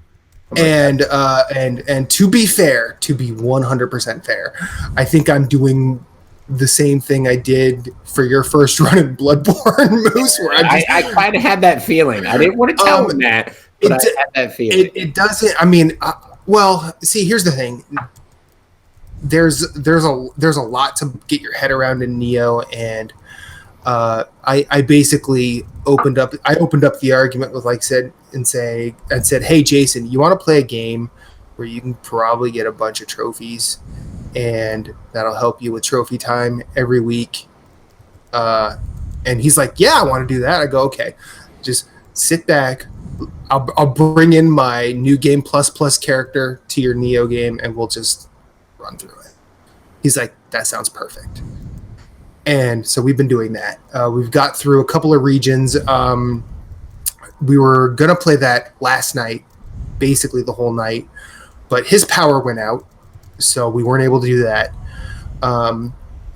And to be fair, to be 100% fair, I think I'm doing the same thing I did for your first run in Bloodborne, Moose. Where I kind of had that feeling. I didn't want to tell him that, but I had that feeling. It doesn't. I mean, well, see, here's the thing. There's a lot to get your head around in Neo, and I basically opened up the argument with said, hey Jason, you want to play a game where you can probably get a bunch of trophies and that'll help you with trophy time every week. And he's like, yeah, I want to do that. I go, okay, just sit back. I'll bring in my new game plus character to your Neo game, and we'll just run through it. He's like, that sounds perfect. And so we've been doing that. We've got through a couple of regions. We were going to play that last night, basically the whole night, but his power went out, so we weren't able to do that.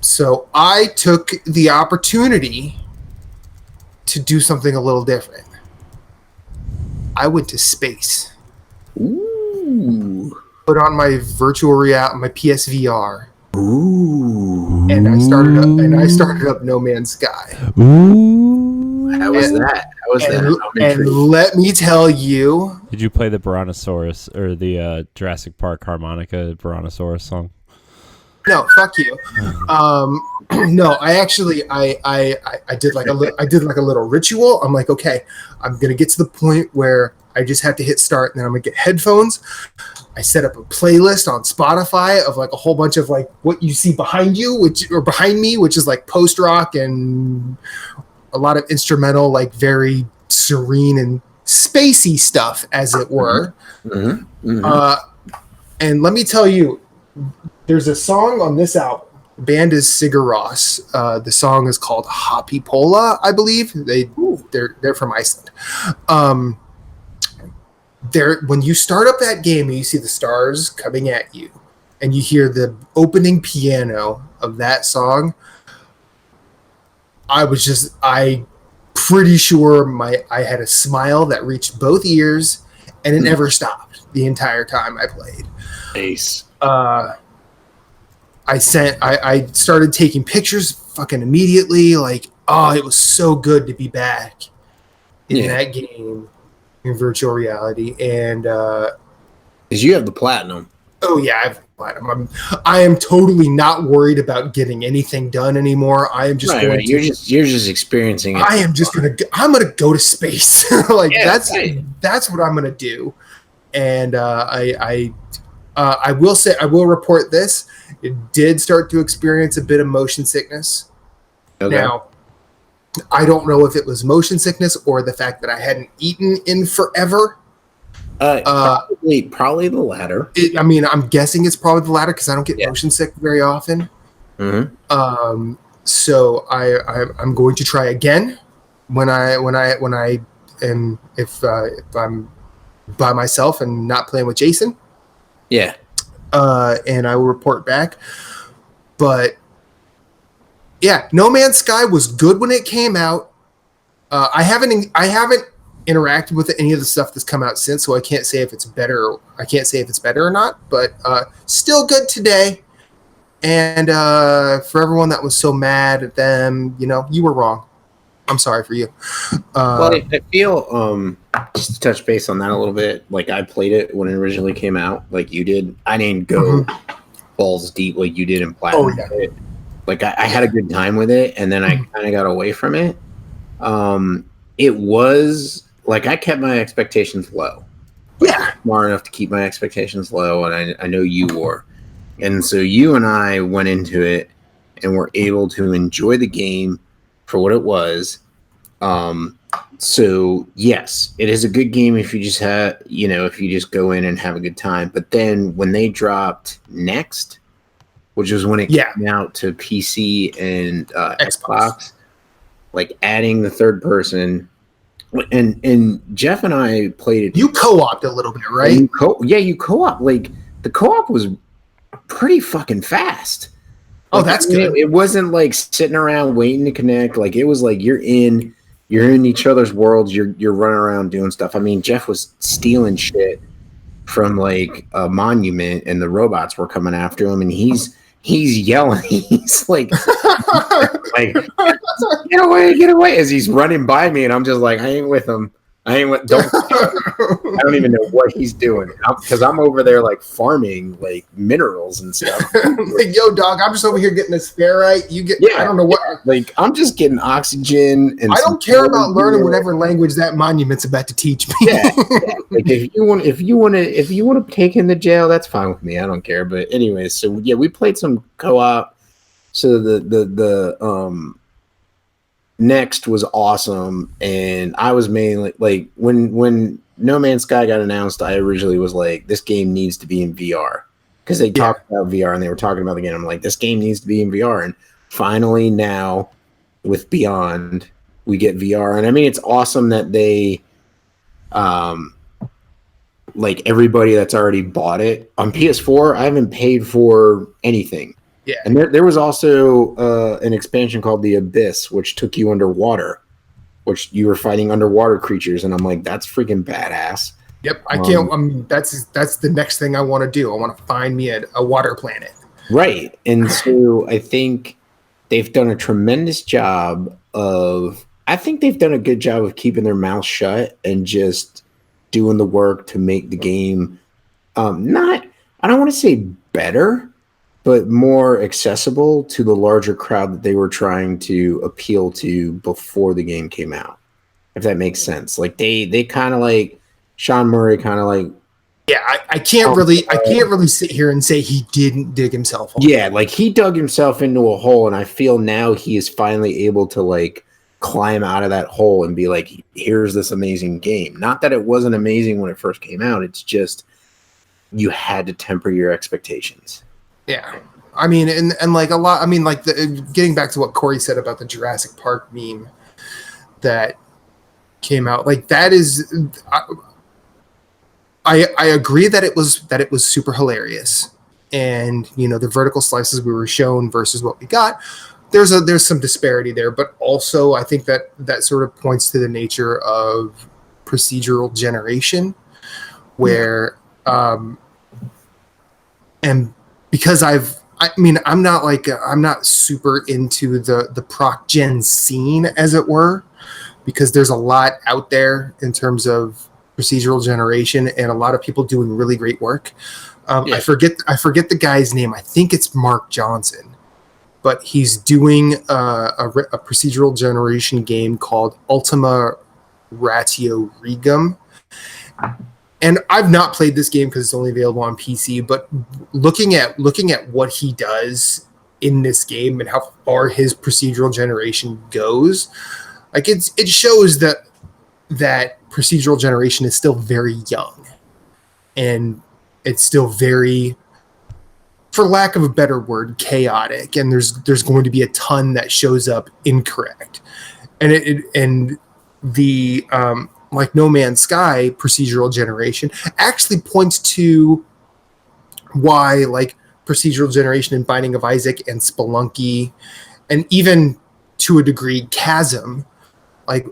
So I took the opportunity to do something a little different. I went to space. Ooh. Put on my virtual reality, my PSVR. Ooh. And I started up No Man's Sky. Ooh. How was that? And let me tell you. Did you play the Brontosaurus or the Jurassic Park harmonica Brontosaurus song? No, fuck you. No, I actually I did like a little ritual. I'm like, okay, I'm gonna get to the point where I just have to hit start, and then I'm gonna get headphones. I set up a playlist on Spotify of like a whole bunch of like what you see behind you, behind me, which is like post rock and a lot of instrumental, like very serene and spacey stuff, as it were. Mm-hmm. Mm-hmm. And let me tell you, there's a song on this album. The band is Sigur Rós. The song is called Happy Pola, I believe. They're from Iceland. When you start up that game and you see the stars coming at you, and you hear the opening piano of that song, I pretty sure I had a smile that reached both ears, and it never stopped the entire time I played. Ace. I started taking pictures fucking immediately. Like, oh, it was so good to be back in that game in virtual reality. And because you have the platinum. Oh yeah, I have the platinum. I am totally not worried about getting anything done anymore. I am just you're just experiencing it. I'm gonna go to space. That's what I'm gonna do. And I will report this. It did start to experience a bit of motion sickness. Okay. Now, I don't know if it was motion sickness or the fact that I hadn't eaten in forever. Probably the latter. I'm guessing it's probably the latter because I don't get motion sick very often. Mm-hmm. So I'm going to try again when I am if I'm by myself and not playing with Jason. Yeah. And I will report back. But yeah, No Man's Sky was good when it came out. I haven't interacted with any of the stuff that's come out since, so I can't say if it's better. I can't say if it's better or not, but still good today. And for everyone that was so mad at them, you were wrong. I'm sorry for you. Well, I feel just to touch base on that a little bit. Like I played it when it originally came out, like you did. I didn't go balls deep like you did in Platinum. Oh, yeah. Like I had a good time with it, and then I kind of got away from it. It was like I kept my expectations low. Yeah, Smart enough to keep my expectations low, and I know you were. And so you and I went into it and were able to enjoy the game for what it was. So yes, it is a good game if you just if you just go in and have a good time. But then when they dropped Next, which was when it came out to PC and Xbox, like adding the third person, and Jeff and I played it. You co-opted a little bit, right? You co-op. Like the co-op was pretty fucking fast. Oh, that's good. It wasn't like sitting around waiting to connect. Like it was like you're in each other's worlds. You're running around doing stuff. I mean, Jeff was stealing shit from like a monument, and the robots were coming after him, and he's yelling. He's like, get away, as he's running by me, and I'm just like, I ain't with him. I ain't don't. I don't even know what he's doing because I'm over there like farming like minerals and stuff. Like, yo, dog, I'm just over here getting a spherite. You get, I don't know what. Like, I'm just getting oxygen, and I don't care about learning whatever language that monument's about to teach me. Yeah. Like, if you want to take him to jail, that's fine with me. I don't care. But anyways, so yeah, we played some co-op. So the Next was awesome, and I was mainly like when No Man's Sky got announced, I originally was like, this game needs to be in VR because they talked about VR and they were talking about the game. I'm like, this game needs to be in VR, and finally now with Beyond, we get VR, and I mean it's awesome that they, like everybody that's already bought it on PS4. I haven't paid for anything. Yeah, and there was also an expansion called The Abyss, which took you underwater, which you were fighting underwater creatures, and I'm like, that's freaking badass. Yep, I can't. That's the next thing I want to do. I want to find me a water planet. Right, and so I think they've done a tremendous job of. I think they've done a good job of keeping their mouth shut and just doing the work to make the game not. I don't want to say better, but more accessible to the larger crowd that they were trying to appeal to before the game came out. If that makes sense. Like they kind of like Sean Murray kind of like. Yeah, I can't really sit here and say he didn't dig himself a hole. Yeah, like he dug himself into a hole, and I feel now he is finally able to like climb out of that hole and be like, here's this amazing game. Not that it wasn't amazing when it first came out, it's just you had to temper your expectations. Yeah, I mean, and like a lot. I mean, like getting back to what Corey said about the Jurassic Park meme that came out, like that is, I agree that it was super hilarious, and you know the vertical slices we were shown versus what we got. There's some disparity there, but also I think that sort of points to the nature of procedural generation, where and because I'm not super into the proc gen scene, as it were, because there's a lot out there in terms of procedural generation and a lot of people doing really great work. I forget the guy's name. I think it's Mark Johnson, but he's doing a procedural generation game called Ultima Ratio Regum. And I've not played this game because it's only available on PC, but looking at what he does in this game and how far his procedural generation goes, like it shows that procedural generation is still very young, and it's still very, for lack of a better word, chaotic, and there's going to be a ton that shows up incorrect, and the like No Man's Sky procedural generation actually points to why like procedural generation in Binding of Isaac and Spelunky, and even to a degree Chasm, like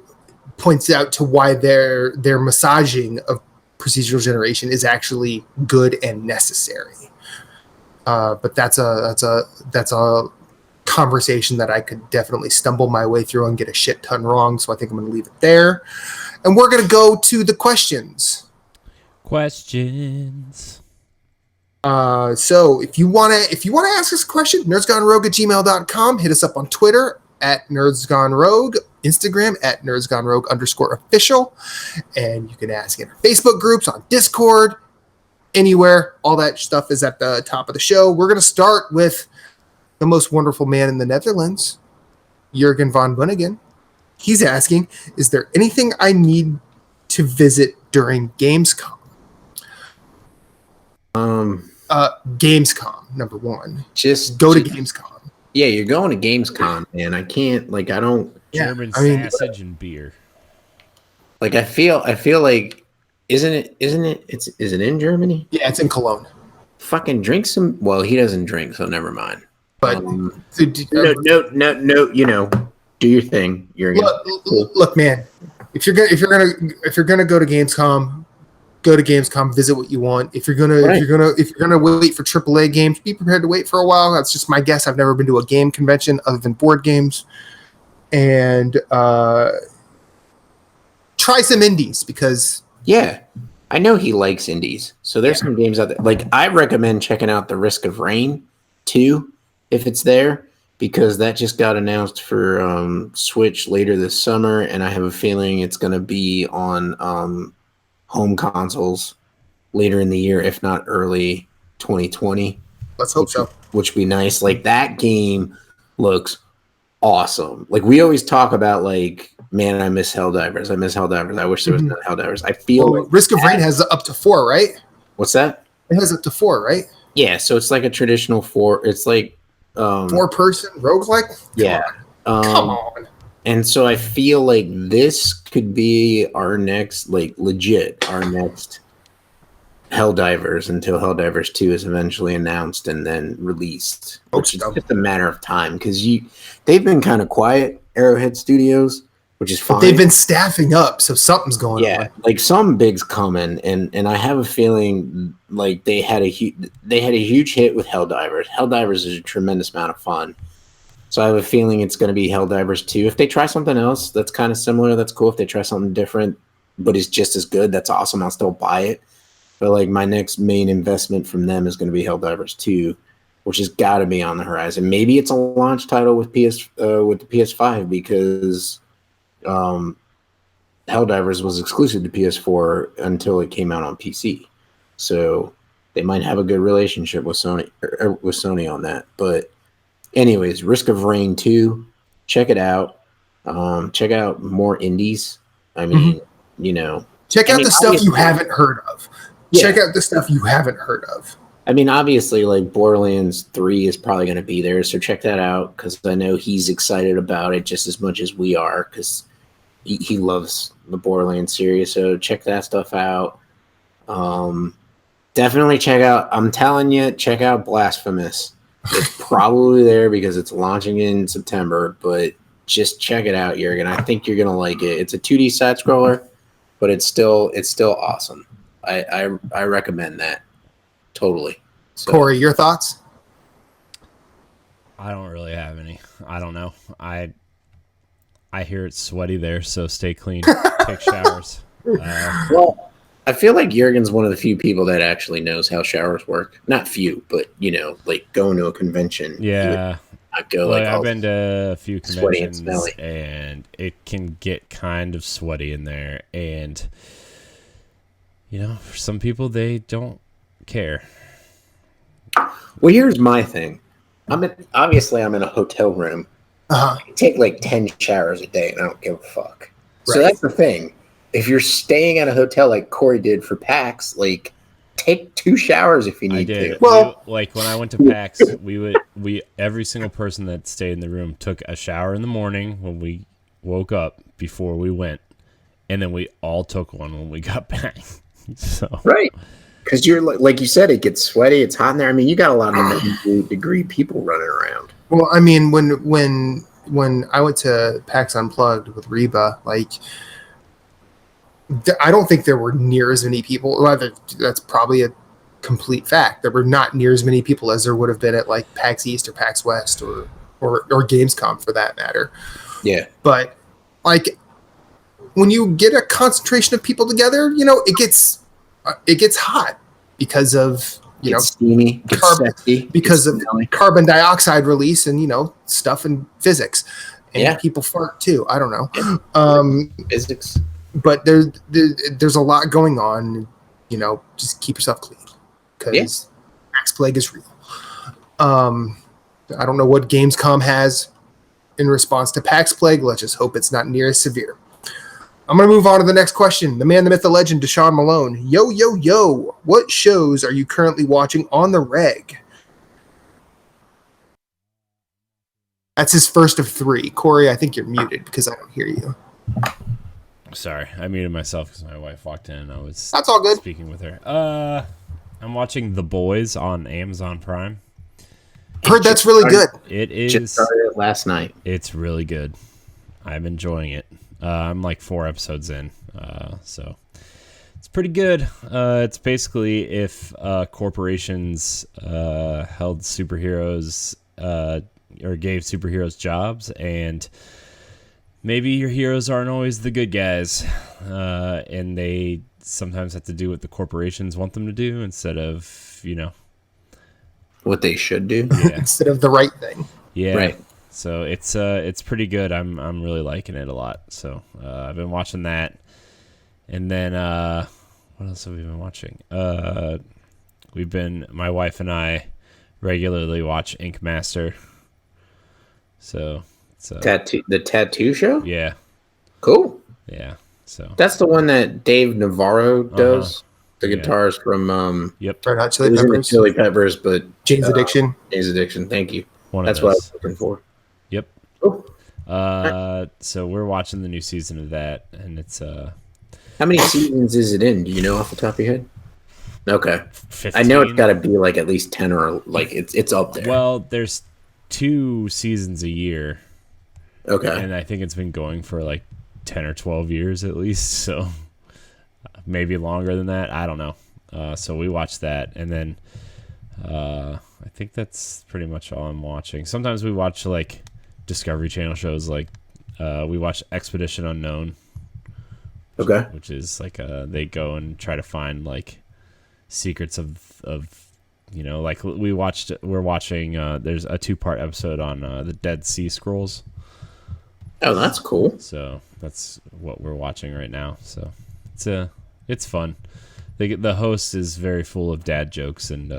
points out to why their massaging of procedural generation is actually good and necessary. But that's a conversation that I could definitely stumble my way through and get a shit ton wrong. So I think I'm going to leave it there. And we're going to go to the questions. So if you want to ask us a question, nerdsgonerogue@gmail.com. Hit us up on Twitter @nerdsgonerogue, Instagram @nerdsgonerogue_official. And you can ask in our Facebook groups, on Discord, anywhere. All that stuff is at the top of the show. We're going to start with the most wonderful man in the Netherlands, Jurgen von Bunnigan. He's asking, is there anything I need to visit during Gamescom? Gamescom, number one. Just go to Gamescom. Yeah, you're going to Gamescom, man. I can't, like, I don't. German sausage and beer. Like, I feel like, is it in Germany? Yeah, it's in Cologne. Fucking drink some. Well, he doesn't drink, so never mind. But no, you know, do your thing. Look, man. If you're gonna go to Gamescom, go to Gamescom. Visit what you want. If you're gonna wait for AAA games, be prepared to wait for a while. That's just my guess. I've never been to a game convention other than board games, and try some indies because Yeah, I know he likes indies. So there's some games out there. Like, I recommend checking out the Risk of Rain 2 if it's there, because that just got announced for Switch later this summer, and I have a feeling it's going to be on home consoles later in the year, if not early 2020. let's hope so. Which would be nice. Like, that game looks awesome. Like, we always talk about, like, man, I miss Helldivers. I miss Helldivers. I wish there was no Helldivers. I feel like Risk of Rain has up to 4, right? What's that? It has up to 4, right? Yeah, so it's like a traditional 4. It's like 4-person roguelike? Yeah. Come on. And so I feel like this could be our next, like, legit, our next Helldivers until Helldivers 2 is eventually announced and then released, which is just a matter of time, because they've been kind of quiet, Arrowhead Studios, which is fine. But they've been staffing up, so something's going on. Yeah, like some bigs coming, and I have a feeling like they had a huge hit with Helldivers. Helldivers is a tremendous amount of fun. So I have a feeling it's going to be Helldivers 2. If they try something else that's kind of similar, that's cool. If they try something different, but is just as good, that's awesome. I'll still buy it. But like my next main investment from them is going to be Helldivers 2, which has got to be on the horizon. Maybe it's a launch title with the PS5 because Helldivers was exclusive to PS4 until it came out on PC. So they might have a good relationship with Sony on that. But anyways, Risk of Rain 2, check it out. Check out more indies. I mean, check out the stuff you haven't heard of. Yeah. Check out the stuff you haven't heard of. I mean, obviously, like Borderlands 3 is probably going to be there, so check that out because I know he's excited about it just as much as we are because he loves the Borderlands series. So check that stuff out. Definitely check out. I'm telling you, check out Blasphemous. It's probably there because it's launching in September, but just check it out, Jurgen. I think you're gonna like it. It's a 2D side scroller, but it's still awesome. I recommend that totally. So, Corey, your thoughts? I don't really have any. I don't know. I hear it's sweaty there, so stay clean. Take showers. Well, I feel like Jurgen's one of the few people that actually knows how showers work. Not few, but like going to a convention. Yeah. Not go well, like I've been to a few conventions and it can get kind of sweaty in there. And, for some people, they don't care. Well, here's my thing. I'm in a hotel room. Uh-huh. I take like 10 showers a day and I don't give a fuck. Right. So that's the thing. If you're staying at a hotel like Corey did for PAX, like take 2 showers if you need to. Well, when I went to PAX, we every single person that stayed in the room took a shower in the morning when we woke up before we went, and then we all took one when we got back. So right, because you're like you said, it gets sweaty. It's hot in there. I mean, you got a lot of 90-degree people running around. Well, I mean, when I went to PAX Unplugged with Reba, like. I don't think there were near as many people. Well, that's probably a complete fact. There were not near as many people as there would have been at like PAX East or PAX West or Gamescom for that matter. Yeah. But like when you get a concentration of people together, it gets hot because of steamy, because of carbon dioxide release and stuff in physics. And people fart too. I don't know. Yeah. Physics. But there's a lot going on. Just keep yourself clean because PAX Plague is real. I don't know what Gamescom has in response to PAX Plague. Let's just hope it's not near as severe. I'm going to move on to the next question. The man, the myth, the legend, Deshaun Malone. Yo. What shows are you currently watching on the reg? That's his first of 3. Corey, I think you're muted because I don't hear you. Sorry, I muted myself because my wife walked in and I was That's all good. Speaking with her. I'm watching The Boys on Amazon Prime. Heard that's really good. It is. Just started it last night. It's really good. I'm enjoying it. I'm like 4 episodes in, so it's pretty good. It's basically if corporations held superheroes or gave superheroes jobs and maybe your heroes aren't always the good guys, and they sometimes have to do what the corporations want them to do instead of, what they should do. yeah, Instead of the right thing. yeah. Right. So it's pretty good. I'm really liking it a lot. So I've been watching that, and then what else have we been watching? My wife and I regularly watch Ink Master. So it's The tattoo show? yeah, Cool. yeah. So That's the one that Dave Navarro does. The Yeah. guitarist from yep, Red Hot it Chili was in the Peppers. Chili Peppers, but Jane's Addiction. Jane's Addiction. Thank you. one That's of what I those. was looking for. Yep. Cool. So we're watching the new season of that, and it's How many seasons is it in? Do you know off the top of your head? Okay. 15. I know it's got to be like at least 10 or like it's up there. Well, there's 2 seasons a year, Okay. and I think it's been going for like 10 or 12 years at least, so maybe longer than that. I don't know. So we watched that, and then I think that's pretty much all I'm watching. Sometimes we watch like Discovery Channel shows, like we watch Expedition Unknown, Okay. which is like they go and try to find like secrets of like we're watching there's a 2-part episode on the Dead Sea Scrolls, Oh, that's cool. so that's what we're watching right now. So it's fun. The host is very full of dad jokes, and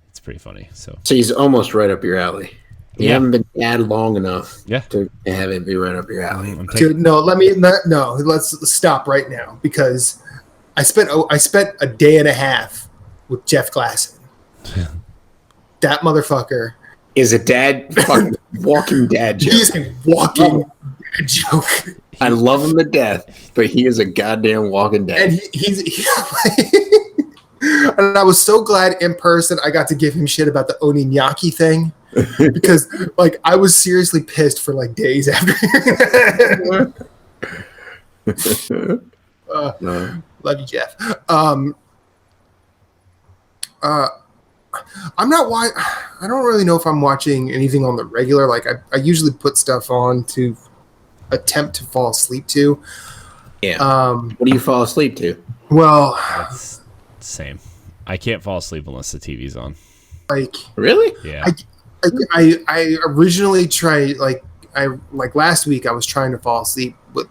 it's pretty funny. So So he's almost right up your alley. You Yeah. haven't been dad long enough Yeah. to have it be right up your alley. I'm taking, Dude, let's stop right now because I spent a day and a half with Jeff Glasson. That motherfucker. Is a dad fucking walking dad joke. He's a walking dad joke. I love him to death, but he is a goddamn walking dad. And and I was so glad in person I got to give him shit about the Oninyaki thing because like I was seriously pissed for like days after hearing that. No. Love you, Jeff. I'm not I don't really know if I'm watching anything on the regular. Like I usually put stuff on to attempt to fall asleep to. Yeah. What do you fall asleep to? Well, that's same. I can't fall asleep unless the TV's on. like Really? Yeah. I originally tried like last week I was trying to fall asleep with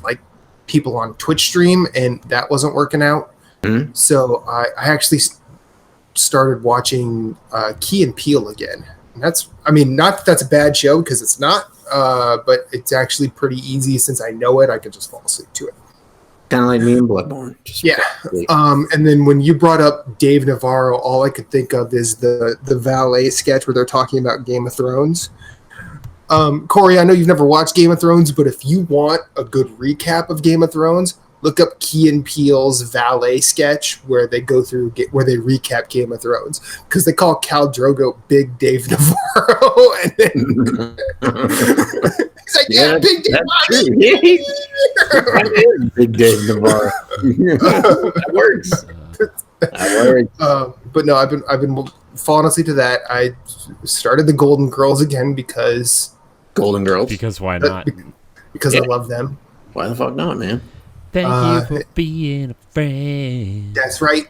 like people on Twitch stream and that wasn't working out. Mm-hmm. So I actually started watching Key and Peele again. And not that that's a bad show because it's not, but it's actually pretty easy since I know it. I can just fall asleep to it. Kind of like me in Bloodborne. Just Yeah. And then when you brought up Dave Navarro, all I could think of is the valet sketch where they're talking about Game of Thrones. Corey, I know you've never watched Game of Thrones, but if you want a good recap of Game of Thrones, look up Key and Peele's valet sketch where they go through where they recap Game of Thrones because they call Khal Drogo Big Dave Navarro, and then he's like, "Yeah, Big Dave That is Big Dave Navarro. That works. That works. But no, I've been falling asleep to that. I started the Golden Girls again because Golden Girls. Because why not? I love them. Why the fuck not, man? Thank you for being a friend. That's right.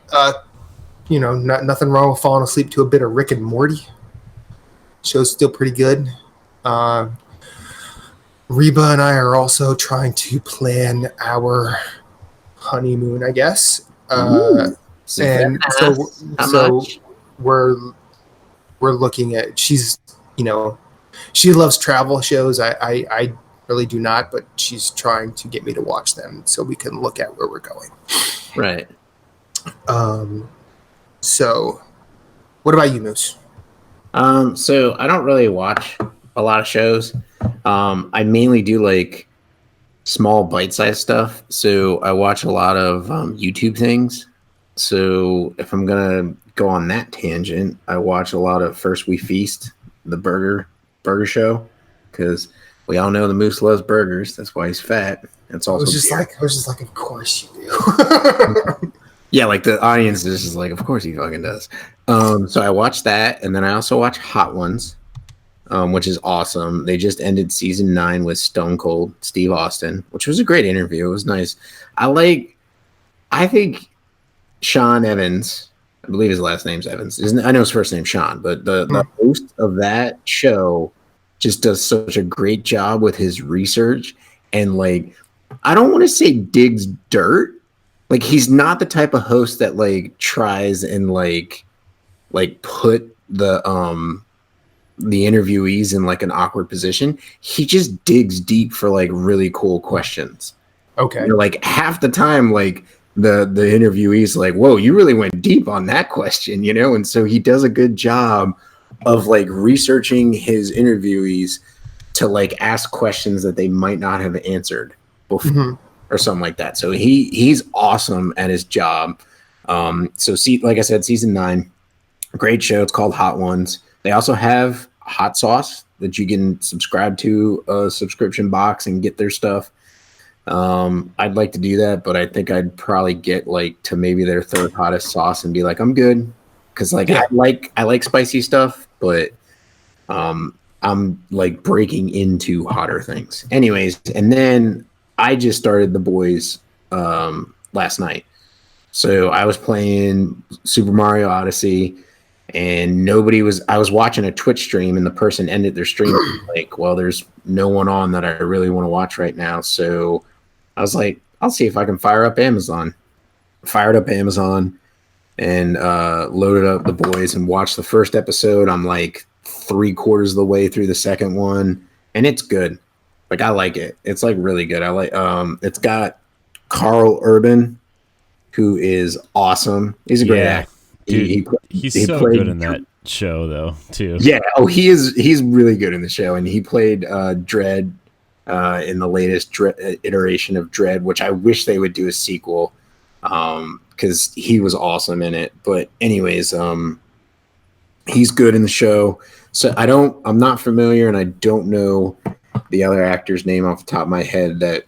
Nothing wrong with falling asleep to a bit of Rick and Morty. Show's still pretty good. Reba and I are also trying to plan our honeymoon, I guess. How So much? we're looking at. She loves travel shows. I really do not, but she's trying to get me to watch them so we can look at where we're going. Right. So what about you, Moose? So I don't really watch a lot of shows. I mainly do like small bite-sized stuff. So I watch a lot of YouTube things. So if I'm gonna go on that tangent, I watch a lot of First We Feast, the burger show, because we all know the Moose loves burgers. That's why he's fat. It's also I was just like, of course you do. yeah, like the audience is just like, of course he fucking does. So I watch that, and then I also watch Hot Ones. which is awesome. They just ended season 9 with Stone Cold Steve Austin, which was a great interview. It was nice. I think Sean Evans, I believe his last name's Evans. I know his first name's Sean, but the host of that show just does such a great job with his research and like, I don't want to say digs dirt. Like he's not the type of host that like tries and like put the interviewees in like an awkward position. He just digs deep for like really cool questions. Okay. You know, like half the time, like the interviewee's like, whoa, you really went deep on that question, you know? And so he does a good job of like researching his interviewees to like ask questions that they might not have answered before or something like that. So he's awesome at his job. So like I said, season 9, great show. It's called Hot Ones. They also have hot sauce that you can subscribe to a subscription box and get their stuff. I'd like to do that, but I think I'd probably get like to maybe their third hottest sauce and be like, I'm good. Cause like, I like spicy stuff, but, I'm like breaking into hotter things anyways. And then I just started The Boys, last night. So I was playing Super Mario Odyssey and I was watching a Twitch stream and the person ended their stream like, well, there's no one on that I really want to watch right now. So I was like, I'll see if I can fire up Amazon. Fired up Amazon and loaded up The Boys and watched the first episode. I'm like 3/4 of the way through the second one, and it's good. Like I like it. It's like really good. I like it's got Carl Urban, who is awesome. He's a great actor. Dude, he's so good in that show though, too. Yeah. Oh, he's really good in the show, and he played Dredd in the latest iteration of Dredd, which I wish they would do a sequel because he was awesome in it. But anyways, he's good in the show. So I'm not familiar, and I don't know the other actor's name off the top of my head that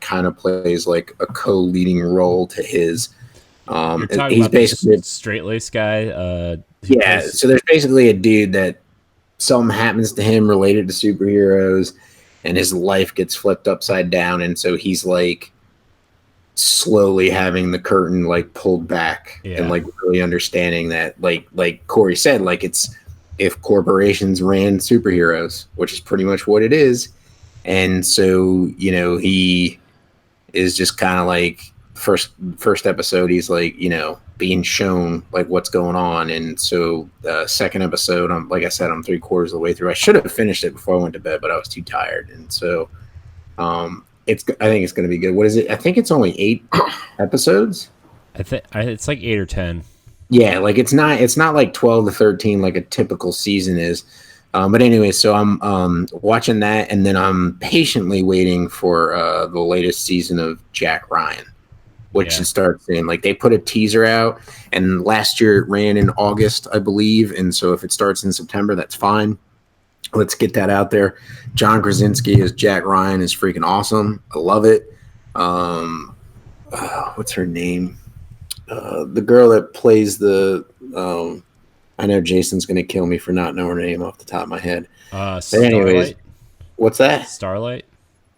kind of plays like a co-leading role to his. You're talking he's about basically the straight-laced guy. Yeah, so there's basically a dude that something happens to him related to superheroes, and his life gets flipped upside down, and so he's like slowly having the curtain like pulled back and like really understanding that like Corey said, like it's if corporations ran superheroes, which is pretty much what it is. And so, you know, he is just kind of like first episode, he's like, you know, being shown like what's going on. And so the second episode, like I said, I'm 3/4 of the way through. I should have finished it before I went to bed, but I was too tired. And so I think it's going to be good. What is it? I think it's only 8 episodes. I think it's like 8 or 10. Yeah, like it's not like 12 to 13 like a typical season is. But anyway, so I'm watching that, and then I'm patiently waiting for the latest season of Jack Ryan, which should start soon. Like they put a teaser out, and last year it ran in August, I believe, and so if it starts in September, that's fine. Let's get that out there. John Krasinski as Jack Ryan is freaking awesome. I love it. What's her name? The girl that plays the I know Jason's going to kill me for not knowing her name off the top of my head. Starlight? Anyways, what's that? Starlight?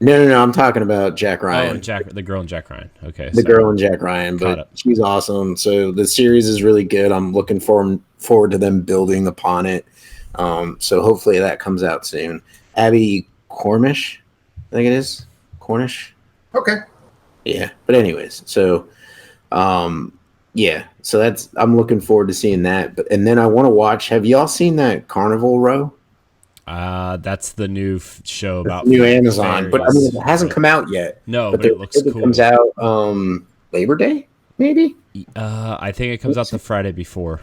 No. I'm talking about Jack Ryan. Oh, the girl in Jack Ryan. Okay. The girl in Jack Ryan, but she's awesome. So the series is really good. I'm looking forward to them building upon it. So hopefully that comes out soon. Abby Cornish, I think it is. Cornish. Okay. Yeah. But anyways, so yeah, so I'm looking forward to seeing that. And then I want to watch. Have y'all seen that Carnival Row? That's the new show about new Amazon, fairies. But I mean, it hasn't come out yet. No, but it looks cool. It comes out Labor Day, maybe. I think it comes out the Friday before.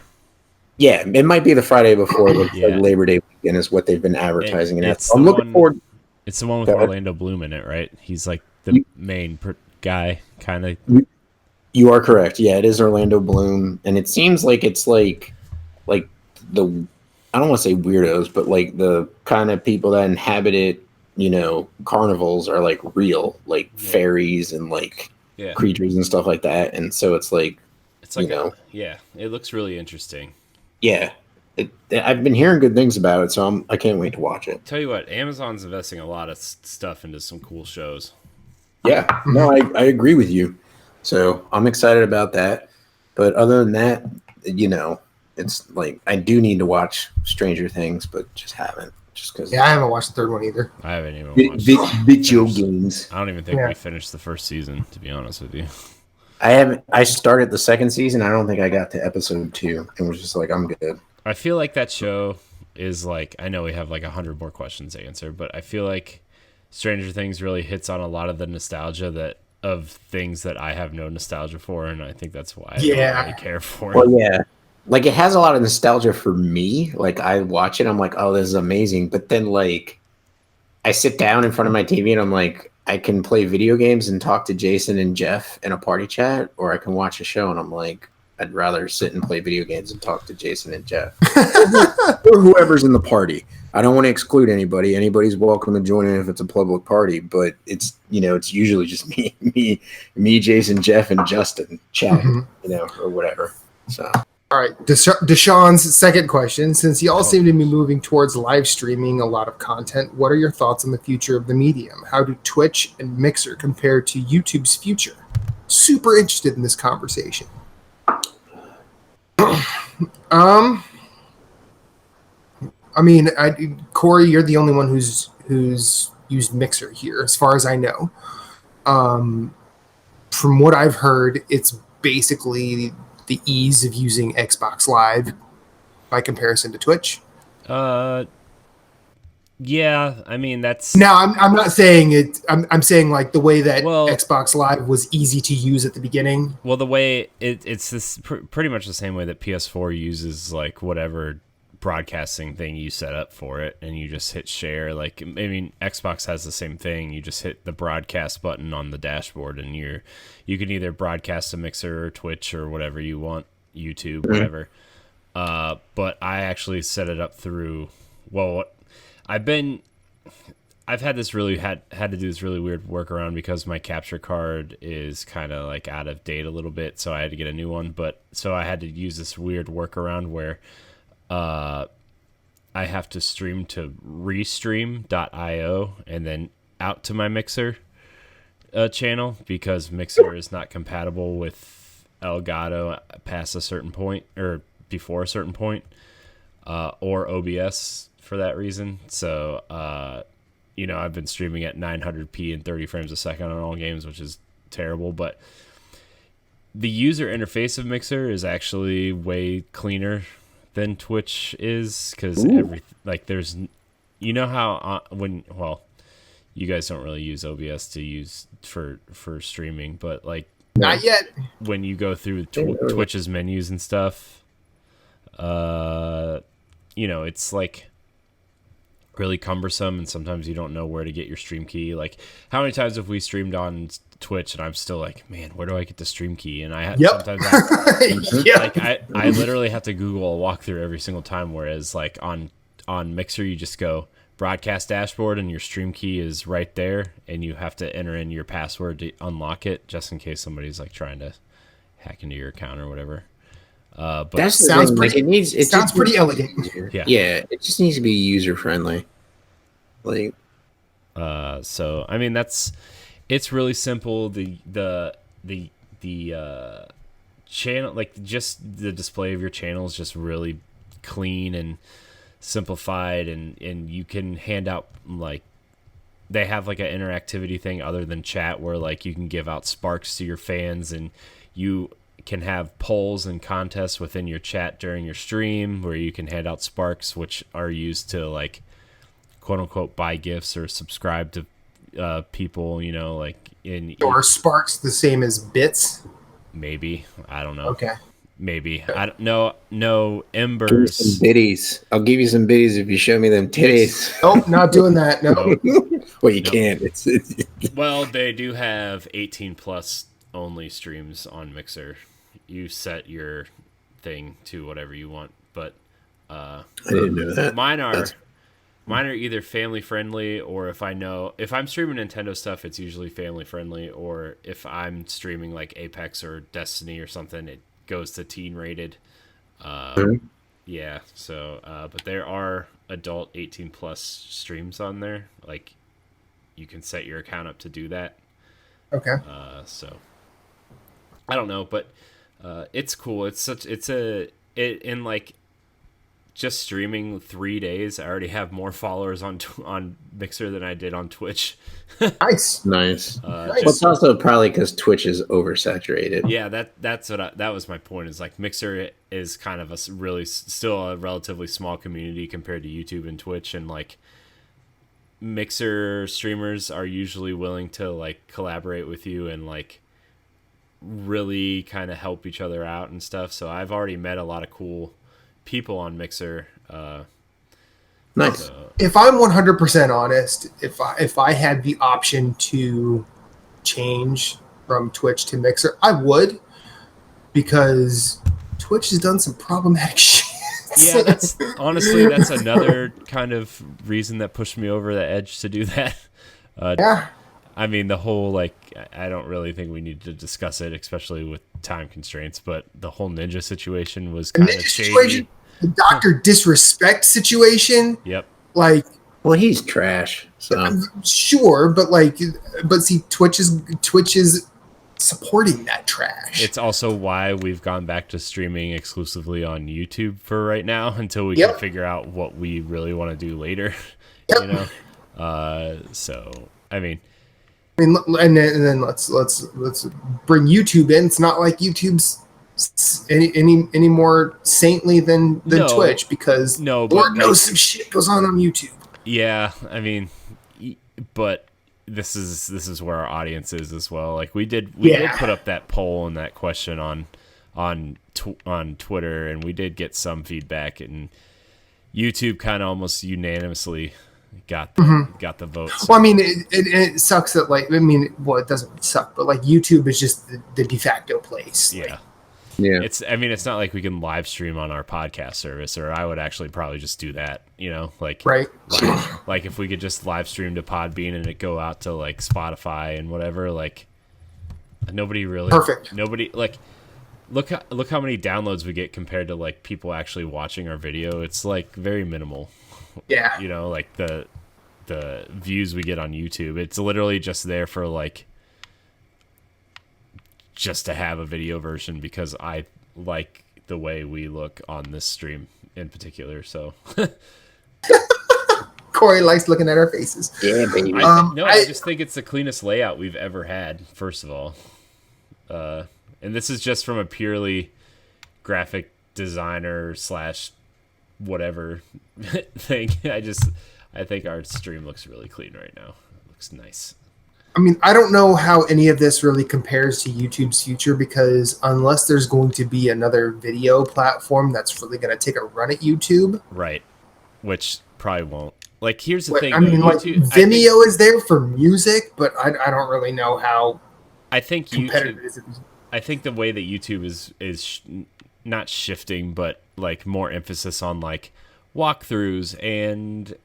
Yeah, it might be the Friday before, but like Labor Day weekend is what they've been advertising. I'm looking forward. It's the one with Orlando Bloom in it, right? He's like the main guy, kind of. You are correct. Yeah, it is Orlando Bloom, and it seems like it's like the I don't want to say weirdos, but like the kind of people that inhabit it, you know, carnivals are like real, like fairies and like creatures and stuff like that. And so it's like you know, it looks really interesting. Yeah, I've been hearing good things about it, so I can't wait to watch it. Tell you what, Amazon's investing a lot of stuff into some cool shows. Yeah, no, I agree with you. So I'm excited about that. But other than that, it's like I do need to watch Stranger Things, but just haven't. Just because. Yeah, I haven't watched the third one either. I haven't even watched Video games. I don't even think we finished the first season, to be honest with you. I haven't. I started the second season. I don't think I got to episode 2 and was just like, I'm good. I feel like that show is like, I know we have like 100 more questions to answer, but I feel like Stranger Things really hits on a lot of the nostalgia of things that I have no nostalgia for, and I think that's why I don't really care for it. Well, yeah. Like, it has a lot of nostalgia for me. Like, I watch it, I'm like, oh, this is amazing. But then, like, I sit down in front of my TV and I'm like, I can play video games and talk to Jason and Jeff in a party chat, or I can watch a show and I'm like, I'd rather sit and play video games and talk to Jason and Jeff. Or whoever's in the party. I don't want to exclude anybody. Anybody's welcome to join in if it's a public party, but it's usually just me, Jason, Jeff, and Justin chatting, or whatever. So. All right, Deshaun's second question. Since you all seem to be moving towards live streaming a lot of content, what are your thoughts on the future of the medium? How do Twitch and Mixer compare to YouTube's future? Super interested in this conversation. I mean, Corey, you're the only one who's used Mixer here, as far as I know. From what I've heard, it's basically the ease of using Xbox Live by comparison to Twitch. Yeah, I mean that's. Now, I'm not saying it. I'm saying like the way that Xbox Live was easy to use at the beginning. Well, the way it's this pretty much the same way that PS4 uses like whatever broadcasting thing you set up for it, and you just hit share. Like, I mean, Xbox has the same thing. You just hit the broadcast button on the dashboard, and you can either broadcast to Mixer or Twitch or whatever you want, YouTube, whatever. But I actually set it up through. Well, I've had this really had to do this really weird workaround because my capture card is kind of like out of date a little bit, so I had to get a new one. But so I had to use this weird workaround where I have to stream to restream.io and then out to my Mixer channel because Mixer is not compatible with Elgato past a certain point or before a certain point, or OBS for that reason. So, I've been streaming at 900p and 30 frames a second on all games, which is terrible. But the user interface of Mixer is actually way cleaner than Twitch is because there's, how you guys don't really use OBS to use for streaming, but like not yet. When you go through Twitch's menus and stuff, it's like really cumbersome, and sometimes you don't know where to get your stream key. Like, how many times have we streamed on Twitch and I'm still like, man, where do I get the stream key? And I sometimes I literally have to Google a walkthrough every single time, whereas like on Mixer you just go broadcast dashboard and your stream key is right there, and you have to enter in your password to unlock it just in case somebody's like trying to hack into your account or whatever. But that sounds pretty. Like it sounds pretty elegant. Yeah, it just needs to be user friendly. Like, so I mean it's really simple. The channel, like just the display of your channel is just really clean and simplified, and you can hand out like they have like an interactivity thing other than chat where like you can give out sparks to your fans, and you can have polls and contests within your chat during your stream where you can hand out sparks, which are used to like quote unquote buy gifts or subscribe to people, like in. Or sparks the same as bits? Maybe. I don't know. Okay. Maybe. I don't know. No embers. Some biddies. I'll give you some biddies if you show me them titties. Nope, not doing that. No. Well, you can't. Well, they do have 18 plus only streams on Mixer. You set your thing to whatever you want, but I didn't know that. Mine are either family friendly, or if I'm streaming Nintendo stuff, it's usually family friendly, or if I'm streaming like Apex or Destiny or something, it goes to teen rated. Yeah. So, but there are adult 18 plus streams on there. Like, you can set your account up to do that. Okay. So I don't know, but it's cool. In like just streaming 3 days, I already have more followers on Mixer than I did on Twitch. Nice. Nice. Nice. Well, it's also probably because Twitch is oversaturated. Yeah, that was my point. Is like Mixer is kind of still a relatively small community compared to YouTube and Twitch, and like Mixer streamers are usually willing to like collaborate with you and like really kind of help each other out and stuff. So I've already met a lot of cool people on Mixer. Nice. If I'm 100% honest, if I had the option to change from Twitch to Mixer, I would, because Twitch has done some problematic shit. Yeah, that's another kind of reason that pushed me over the edge to do that. Yeah. I mean, the whole, like, I don't really think we need to discuss it, especially with time constraints, but the whole Ninja situation was kind of shady. The Dr. Disrespect situation. Yep. Like, well, he's trash. So sure, but see, Twitch is supporting that trash. It's also why we've gone back to streaming exclusively on YouTube for right now until we can figure out what we really want to do later. Yep. You know. So I mean, and then let's bring YouTube in. It's not like YouTube's any more saintly than Twitch, because Lord knows some shit goes on YouTube. Yeah, I mean, but this is where our audience is as well. Like we did put up that poll and that question on Twitter, and we did get some feedback, and YouTube kind of almost unanimously got the votes. Well, I mean, it sucks that it doesn't suck, but like YouTube is just the de facto place. Yeah. Yeah. It's not like we can live stream on our podcast service, or I would actually probably just do that, you know, like, right. Like if we could just live stream to Podbean and it go out to like Spotify and whatever, like nobody really, like, look how many downloads we get compared to like people actually watching our video. It's like very minimal. Yeah. You know, like the views we get on YouTube, it's literally just there for like, just to have a video version, because I like the way we look on this stream in particular. So Corey likes looking at our faces. Yeah, baby. I just think it's the cleanest layout we've ever had, first of all. And this is just from a purely graphic designer / whatever thing. I think our stream looks really clean right now. It looks nice. I mean, I don't know how any of this really compares to YouTube's future, because unless there's going to be another video platform that's really going to take a run at YouTube. Right. Which probably won't. Like, here's the thing. I mean, like, Vimeo is there for music, but I don't really know how competitive it is. I think the way that YouTube is not shifting, but like more emphasis on like walkthroughs and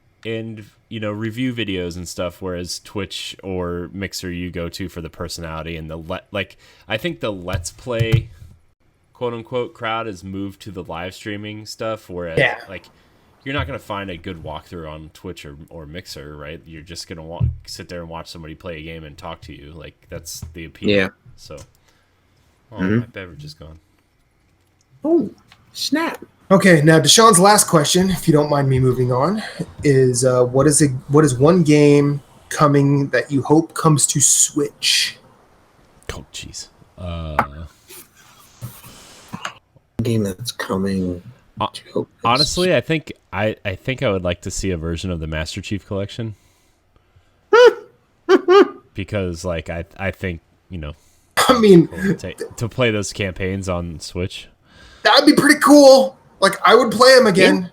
review videos and stuff, whereas Twitch or Mixer you go to for the personality and I think the Let's Play quote unquote crowd has moved to the live streaming stuff, whereas like you're not going to find a good walkthrough on Twitch or Mixer, right? You're just going to sit there and watch somebody play a game and talk to you. Like, that's the appeal. Yeah. So, my beverage is gone. Oh, snap. Okay, now Deshaun's last question, if you don't mind me moving on, is what is one game coming that you hope comes to Switch? Oh, jeez. Game that's coming. Honestly, I think I would like to see a version of the Master Chief Collection. Because like I think, I mean, to play those campaigns on Switch. That'd be pretty cool. Like, I would play them again. Yeah.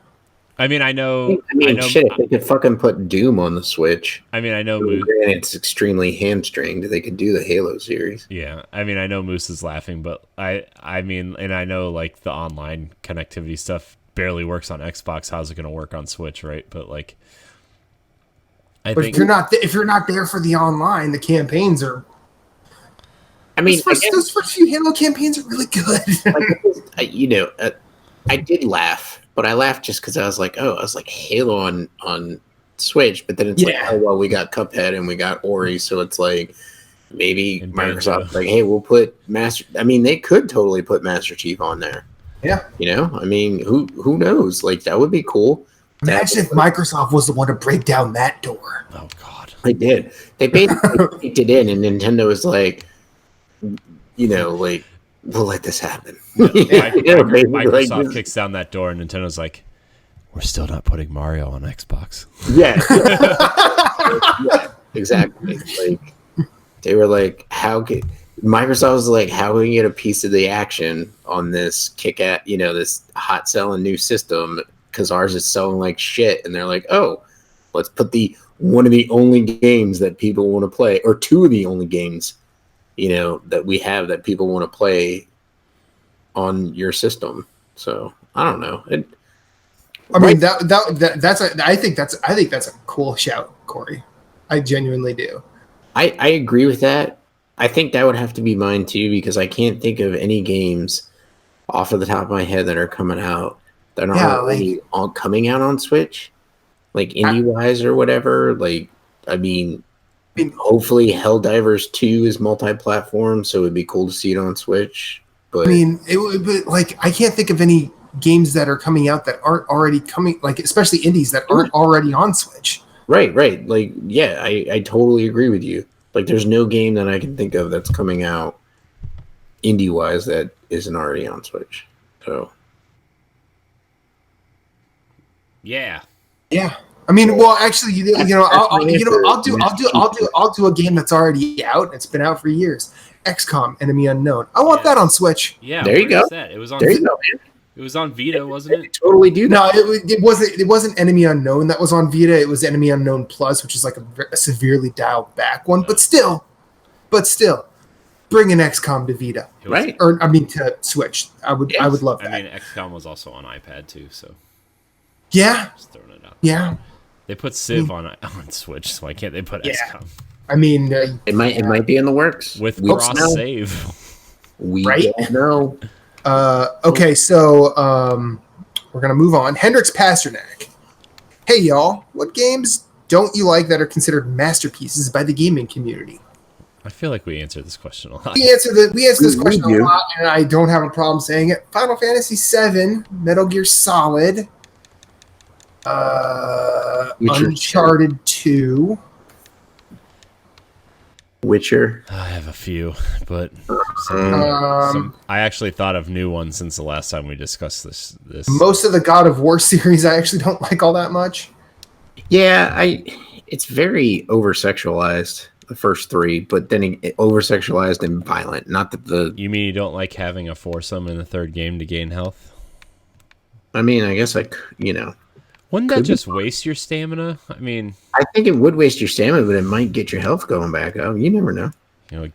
I mean, I know. Shit, if they could fucking put Doom on the Switch. I mean, I know. It's extremely hamstringed. They could do the Halo series. Yeah, I mean, I know Moose is laughing, but I mean, and I know like the online connectivity stuff barely works on Xbox. How's it going to work on Switch, right? But like, if you're not there for the online, the campaigns are. I mean, those first few Halo campaigns are really good. I did laugh But I laughed just because I was like, Halo on Switch, but then it's like, oh well, we got Cuphead and we got Ori, so it's like maybe And Microsoft's Banjo. like, hey, we'll put Master. I mean, they could totally put Master Chief on there. Yeah. You know, I mean, who knows? Like that would be cool. Imagine if Microsoft was the one to break down that door. Oh God. They did. They basically kicked it in, and Nintendo was like, you know, like we'll let this happen. Microsoft kicks down that door, and Nintendo's like, "We're still not putting Mario on Xbox." Yeah, yeah, exactly. Like they were like, how could Microsoft was like, how can we get a piece of the action on this this hot selling new system because ours is selling like shit, and they're like, oh, let's put one of the only games that people want to play, or two of the only games, that we have that people want to play on your system. So I don't know. I mean I think that's a cool shout, Corey. I genuinely do. I agree with that. I think that would have to be mine too, because I can't think of any games off of the top of my head that are coming out that aren't really all coming out on Switch, like indie wise or whatever. Like, I mean, hopefully Helldivers 2 is multi-platform, so it'd be cool to see it on Switch. But I mean, it would, but like, I can't think of any games that are coming out that aren't already coming, like especially indies that aren't already on Switch. Right. Like, yeah, I totally agree with you. Like, there's no game that I can think of that's coming out indie-wise that isn't already on Switch. So, yeah. I mean, well, actually, I'll do a game that's already out. It's been out for years. XCOM: Enemy Unknown. I want that on Switch. Yeah, there you go. It was on. There you go, man. It was on Vita, wasn't it? Totally do that. No, it wasn't Enemy Unknown that was on Vita. It was Enemy Unknown Plus, which is like a severely dialed back one. But still, bring an XCOM to Vita, right? Or to Switch. I would love that. I mean, XCOM was also on iPad too, so yeah, just throwing it out. Yeah, they put Civ on Switch, so why can't they put XCOM? I mean, it might be in the works with cross save. We don't know. Okay, so we're gonna move on. Hendrix Pasternak. Hey y'all, what games don't you like that are considered masterpieces by the gaming community? I feel like we answered this question a lot. We answer this question a lot, and I don't have a problem saying it. Final Fantasy VII, Metal Gear Solid, Uncharted 2. Witcher. I have a few, but I actually thought of new ones since the last time we discussed this. Most of the God of War series I actually don't like all that much. Yeah, it's very over-sexualized, the first three, but then over-sexualized and violent. Not that You mean you don't like having a foursome in the third game to gain health? I mean, I guess wouldn't that just waste your stamina? I mean, I think it would waste your stamina, but it might get your health going back up. You never know.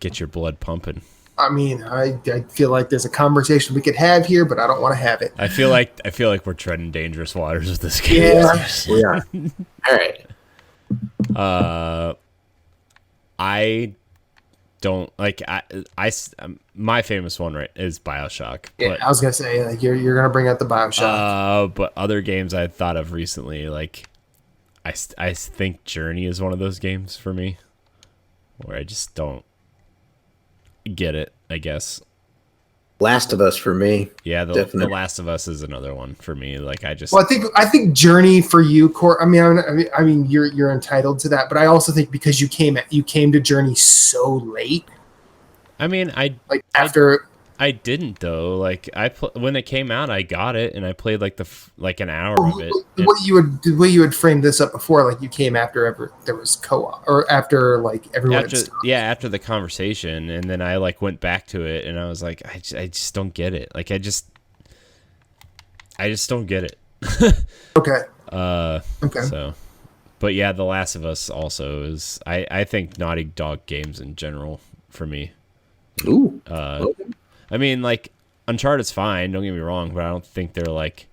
Get your blood pumping. I mean, I feel like there's a conversation we could have here, but I don't want to have it. I feel like we're treading dangerous waters with this game. Yeah, we are. All right. I don't like. My famous one is BioShock. Yeah, I was gonna say you're gonna bring out the BioShock. But other games I thought of recently, like I think Journey is one of those games for me where I just don't get it, I guess. Last of Us for me. Yeah, the Last of Us is another one for me. Like I think Journey for you, Cor. I mean, you're entitled to that, but I also think because you came to Journey so late. I mean, I didn't though. Like when it came out, I got it and I played like an hour of it. The way you would frame this up before, like you came after there was co-op, or after like everyone. After the conversation, and then I like went back to it, and I was like, I just don't get it. Like I just don't get it. Okay. Okay. So, but yeah, The Last of Us also is. I think Naughty Dog games in general for me. Ooh. Okay. I mean, like, Uncharted's fine, don't get me wrong, but I don't think they're, like,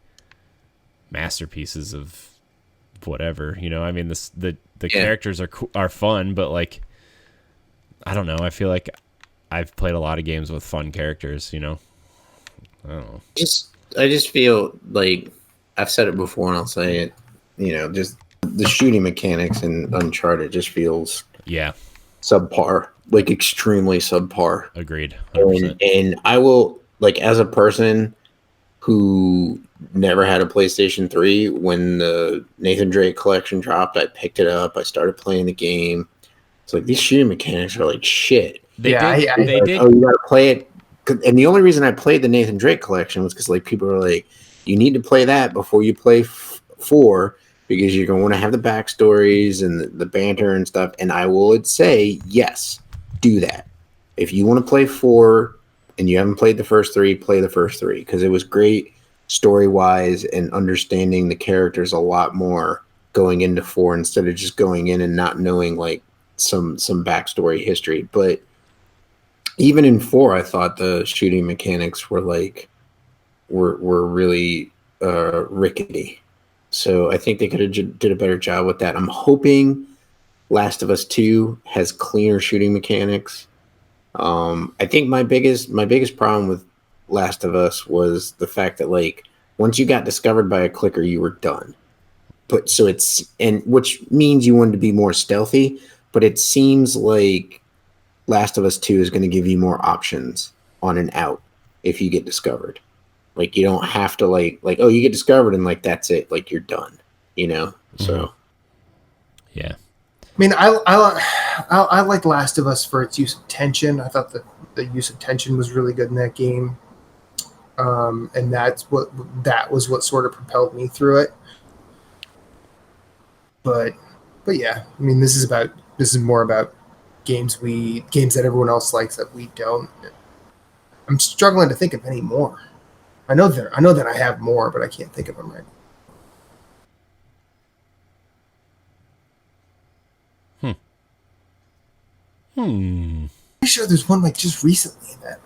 masterpieces of whatever, I mean, the characters are fun, but, like, I don't know. I feel like I've played a lot of games with fun characters, I don't know. I just feel like I've said it before and I'll say it. Just the shooting mechanics in Uncharted just feels subpar, like extremely subpar. Agreed. 100%. And I will, like, as a person who never had a PlayStation 3, when the Nathan Drake collection dropped, I picked it up. I started playing the game. It's like, these shooting mechanics are like shit. They did. Oh, you gotta play it. And the only reason I played the Nathan Drake collection was because, like, people were like, you need to play that before you play 4, because you're going to want to have the backstories and the banter and stuff. And I would say, yes, do that. If you want to play 4 and you haven't played the first 3, play the first 3, because it was great story-wise and understanding the characters a lot more going into 4 instead of just going in and not knowing, like, some backstory history. But even in 4, I thought the shooting mechanics were really rickety. So I think they could have did a better job with that. I'm hoping Last of Us 2 has cleaner shooting mechanics. I think my biggest problem with Last of Us was the fact that, like, once you got discovered by a clicker, you were done. But so which means you wanted to be more stealthy, but it seems like Last of Us 2 is going to give you more options on and out if you get discovered. Like, you don't have to like, oh, you get discovered and, like, that's it. Like, you're done, So, yeah. I mean, I like Last of Us for its use of tension. I thought the use of tension was really good in that game. And that was what sort of propelled me through it. But yeah, I mean, this is more about games that everyone else likes that we don't. I'm struggling to think of any more. I know that I have more, but I can't think of them right now. I'm pretty sure there's one, like, just recently that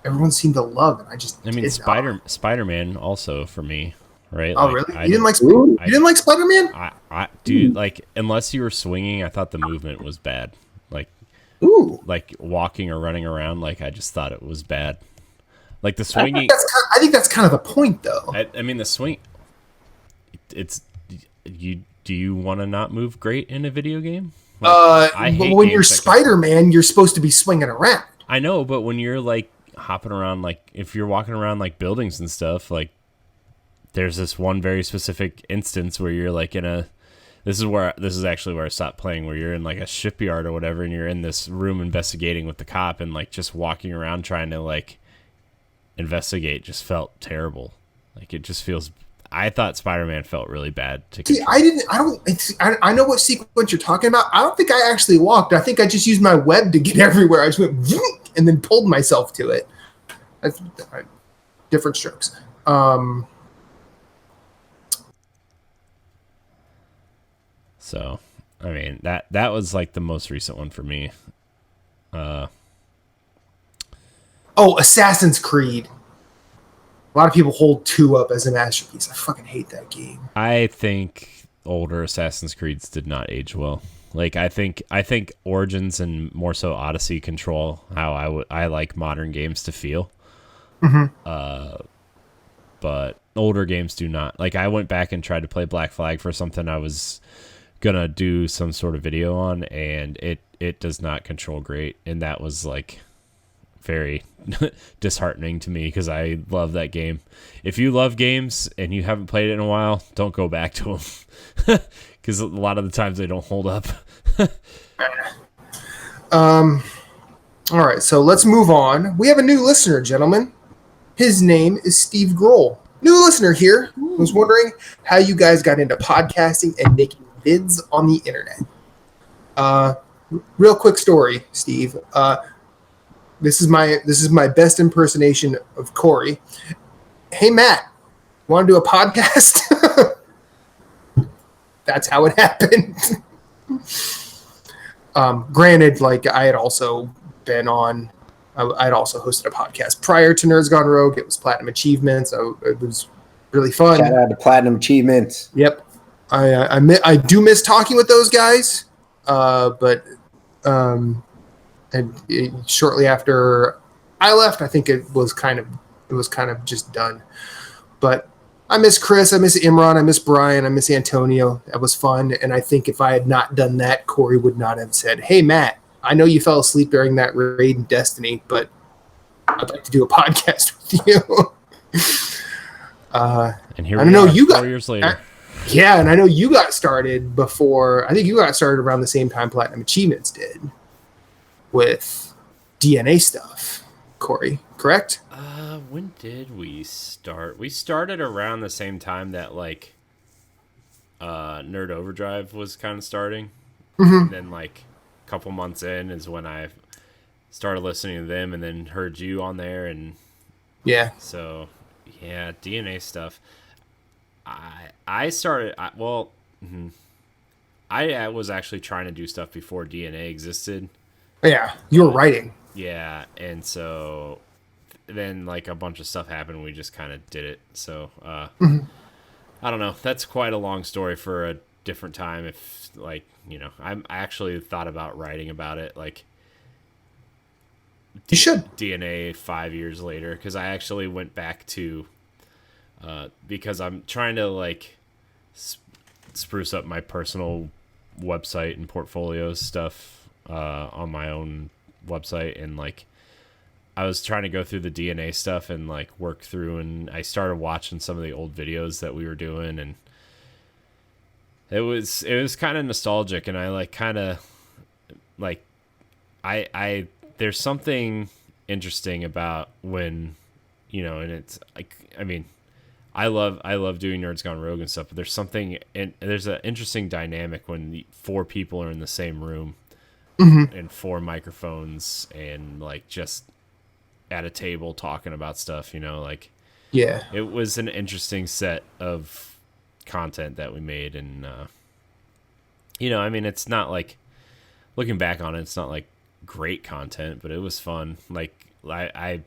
everyone seemed to love, and I just. I mean, Spider-Man also for me, right? Oh, like, really? You didn't like Spider-Man? Dude, like, unless you were swinging, I thought the movement was bad. Like, like walking or running around, like, I just thought it was bad. Like the swinging. I think that's kind of the point, though. I mean, the swing. It's you. Do you want to not move great in a video game? Like, when you're Spider-Man, you're supposed to be swinging around. I know, but when you're, like, hopping around, like, if you're walking around, like, buildings and stuff, like, there's this one very specific instance where you're, like, this is actually where I stopped playing, where you're in, like, a shipyard or whatever, and you're in this room investigating with the cop, and, like, just walking around trying to, like, investigate just felt terrible. Like, it just feels. I thought Spider-Man felt really bad to control. I know what sequence you're talking about. I don't think I actually walked. I think I just used my web to get everywhere. I just went and then pulled myself to it. That's different strokes. So, I mean, that was, like, the most recent one for me. Assassin's Creed. A lot of people hold 2 up as a masterpiece. I fucking hate that game. I think older Assassin's Creeds did not age well. Like, I think Origins and more so Odyssey control how I like modern games to feel. Mm-hmm. But older games do not. Like, I went back and tried to play Black Flag for something I was gonna do some sort of video on, and it does not control great, and that was, like, very disheartening to me because I love that game. If you love games and you haven't played it in a while, don't go back to them because a lot of the times they don't hold up. All right, so let's move on. We have a new listener, gentlemen. His name is Steve Grohl. New listener here. I was wondering how you guys got into podcasting and making vids on the internet. Real quick story, Steve. This is my best impersonation of Corey. Hey, Matt, want to do a podcast? That's how it happened. Granted, like, I had also been on. I'd also hosted a podcast prior to Nerds Gone Rogue. It was Platinum Achievements. So it was really fun. Shout out to Platinum Achievements. Yep, I do miss talking with those guys, but. And shortly after I left, I think it was kind of just done. But I miss Chris. I miss Imran. I miss Brian. I miss Antonio. That was fun. And I think if I had not done that, Corey would not have said, "Hey, Matt, I know you fell asleep during that raid in Destiny, but I'd like to do a podcast with you." And here I we know are, you 4 got years later. Yeah, and I know you got started before. I think you got started around the same time Platinum Achievements did with DNA stuff, Corey. Correct? When did we start? We started around the same time that like Nerd Overdrive was kind of starting, and then like a couple months in is when I started listening to them, and then heard you on there, and Yeah. so yeah, DNA stuff. I started. I was actually trying to do stuff before DNA existed. Yeah, you were writing. Yeah, and so then like a bunch of stuff happened. And we just kind of did it. So I don't know. That's quite a long story for a different time. If like I actually thought about writing about it. Like You should. DNA 5 years later, because I actually went back to because I'm trying to like spruce up my personal website and portfolio stuff on my own website, and like I was trying to go through the DNA stuff and like work through, and I started watching some of the old videos that we were doing, and it was kind of nostalgic, and I like kind of like I there's something interesting about when and it's like, I mean, I love doing Nerds Gone Rogue and stuff, but there's an interesting dynamic when 4 people are in the same room and 4 microphones and like just at a table talking about stuff, like Yeah. it was an interesting set of content that we made, and I mean, it's not like, looking back on it, it's not like great content, but it was fun. Like I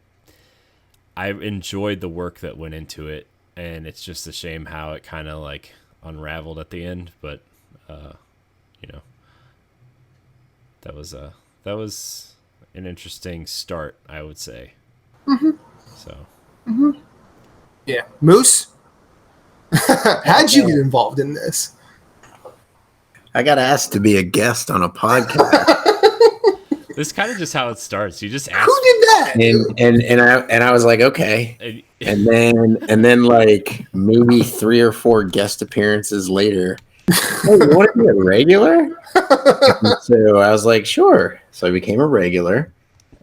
enjoyed the work that went into it, and it's just a shame how it kind of like unraveled at the end, but that was an interesting start, I would say. So Yeah. Moose? How'd you get involved in this? I got asked to be a guest on a podcast. this is kind of just how it starts. You just ask, Who did that? and I was like, okay. And then like maybe 3 or 4 guest appearances later, hey, you want to be a regular? And so I was like, sure. So I became a regular.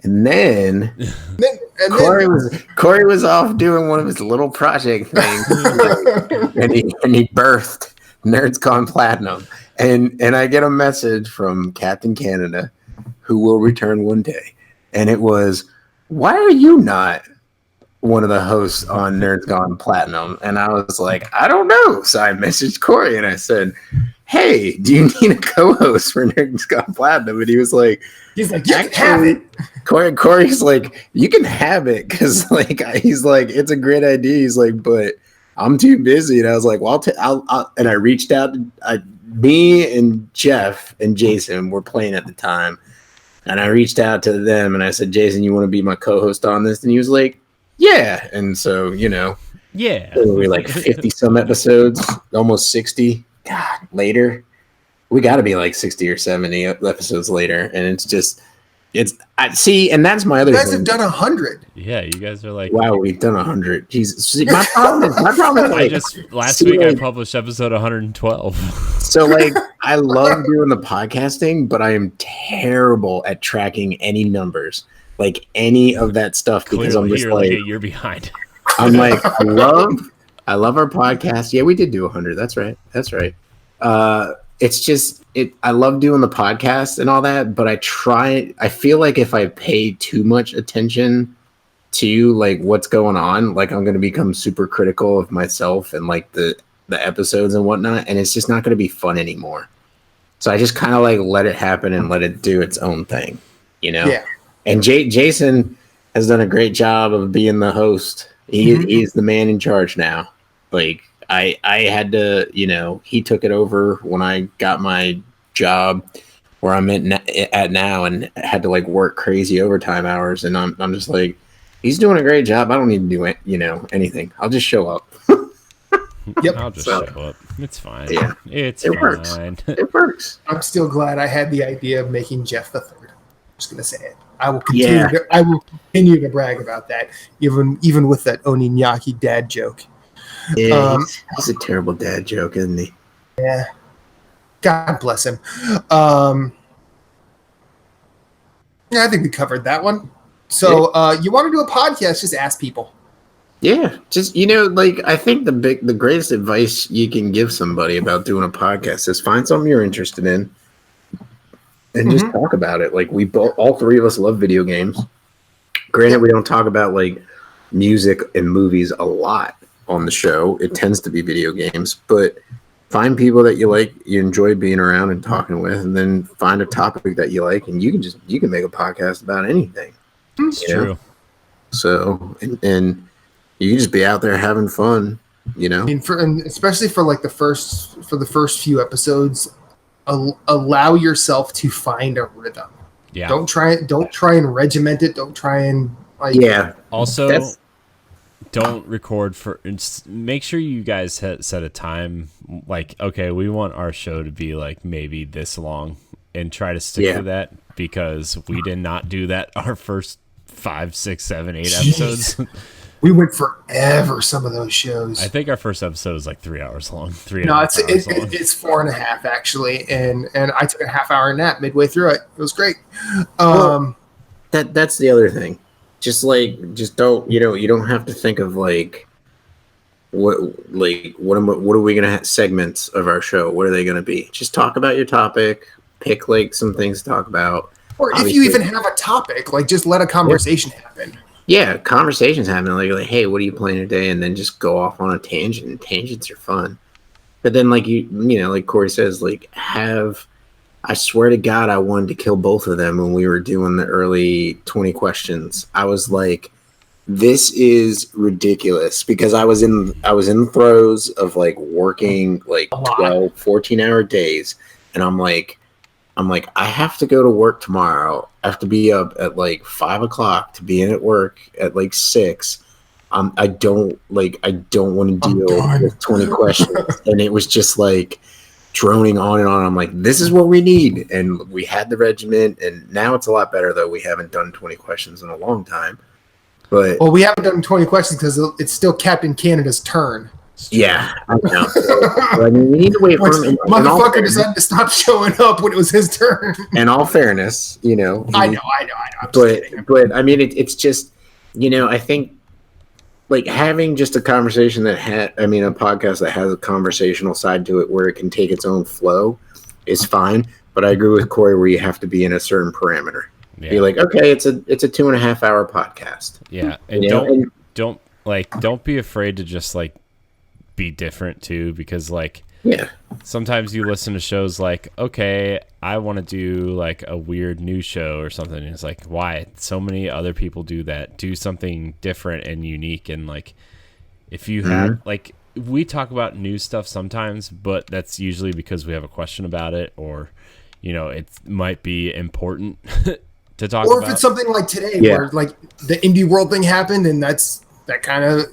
And then Corey was off doing one of his little project things, and he birthed Nerds Gone Platinum. And I get a message from Captain Canada, who will return one day, and it was, "Why are you not one of the hosts on Nerds Gone Platinum?" And I was like, "I don't know." So I messaged Corey and I said, "Hey, do you need a co-host for Nerds Gone Platinum?" And he was like, "You can have it." Corey's like, "You can have it," because like he's like, "It's a great idea." He's like, "But I'm too busy." And I was like, "Well, I'll and I reached out. Me and Jeff and Jason were playing at the time, and I reached out to them and I said, "Jason, you want to be my co-host on this?" And he was like, "Yeah." And so yeah, we're like 50 some episodes, almost 60. God, later, we got to be like 60 or 70 episodes later, and I see, and that's my other. You guys thing. have done 100. Yeah, you guys are like, wow, we've done 100. Jesus, see, my problem is like, last week I published episode 112. So like, I love doing the podcasting, but I am terrible at tracking any numbers, like any of that stuff, because Clearly, I'm just you're like a year behind. I'm like, I love our podcast. Yeah, we did do 100. That's right. It's just I love doing the podcast and all that, but I feel like if I pay too much attention to like what's going on, like I'm going to become super critical of myself and like the episodes and whatnot, and it's just not going to be fun anymore. So I just kind of like let it happen and let it do its own thing, Yeah. And Jason has done a great job of being the host. He's the man in charge now. Like I had to, he took it over when I got my job where I'm at now, and had to like work crazy overtime hours. And I'm just like, he's doing a great job. I don't need to do it, anything. I'll just show up. Yep. I'll just So- show up. It's fine. Yeah. It's It fine. works. It works. I'm still glad I had the idea of making Jeff the third. I'm just gonna say it. I will continue. Yeah. I will continue to brag about that, even with that Oninyaki dad joke. Yeah, he's a terrible dad joke, isn't he? God bless him. Yeah, I think we covered that one. So, you want to do a podcast? Just ask people. Yeah, just I think the greatest advice you can give somebody about doing a podcast is find something you're interested in and just talk about it. Like all three of us love video games. Granted, we don't talk about like music and movies a lot on the show. It tends to be video games, but find people that you like, you enjoy being around and talking with, and then find a topic that you like, and you can make a podcast about anything. It's true. So and you can just be out there having fun, I mean, and especially for like the first few episodes, allow yourself to find a rhythm. Yeah. Don't try and regiment it. Don't try and Also, don't record make sure you guys set a time. Like, okay, we want our show to be like maybe this long, and try to stick to that, because we did not do that our first 5, 6, 7, 8 episodes. We went forever. Some of those shows. I think our first episode was like 3 hours long. No, it's 4.5 actually, and I took a half-hour nap midway through it. It was great. That's the other thing. Just don't you don't have to think of like what are we gonna have segments of our show? What are they gonna be? Just talk about your topic. Pick like some things to talk about. Or if you even have a topic, like just let a conversation happen. Yeah, conversations happen. Like, hey, what are you playing today? And then just go off on a tangent. Tangents are fun. But then, like like Corey says, like I swear to God, I wanted to kill both of them when we were doing the early 20 questions. I was like, this is ridiculous, because I was in the throes of like working like 12, 14-hour days, and I'm like, I have to go to work tomorrow. I have to be up at like 5 o'clock to be in at work at like 6. I don't want to deal with 20 questions. And it was just like droning on and on. I'm like, this is what we need. And we had the regiment, and now it's a lot better, though. We haven't done 20 questions in a long time. But we haven't done 20 questions because it's still Captain Canada's turn. Yeah, I know. So, I mean, we need to wait for him. Motherfucker decided to stop showing up when it was his turn. In all fairness, I know. I'm but I mean, it's just, I think like having just a conversation a podcast that has a conversational side to it where it can take its own flow is fine. But I agree with Corey where you have to be in a certain parameter. Yeah. Be like, okay, it's a 2.5 hour podcast. Yeah, and don't be afraid to just like be different too, because like sometimes you listen to shows like, okay, I want to do like a weird new show or something, and it's like, why? So many other people do that. Do something different and unique. And like, if you have like, we talk about new stuff sometimes, but that's usually because we have a question about it, or it might be important to talk about. Or if it's something like today where like the indie world thing happened, and that kind of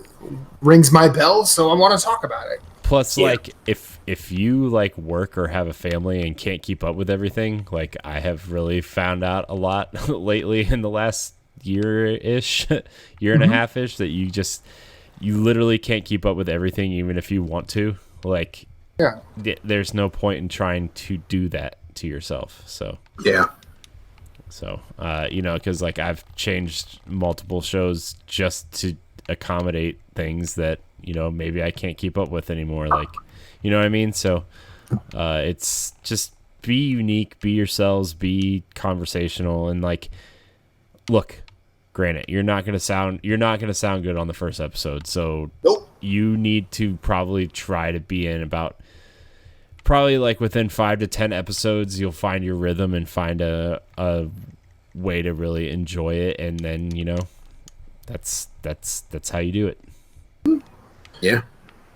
rings my bell, so I want to talk about it. Plus, like, if you like work or have a family and can't keep up with everything, like I have really found out a lot lately in the last year-ish, year and a half-ish, that you literally can't keep up with everything, even if you want to. Like, there's no point in trying to do that to yourself. So because like I've changed multiple shows just to accommodate things that maybe I can't keep up with anymore, like what I mean. So it's just be unique, be yourselves, be conversational, and like, look, granted, you're not gonna sound good on the first episode, so you need to probably try to be in about like within 5 to 10 episodes you'll find your rhythm and find a way to really enjoy it, and then that's how you do it. Yeah.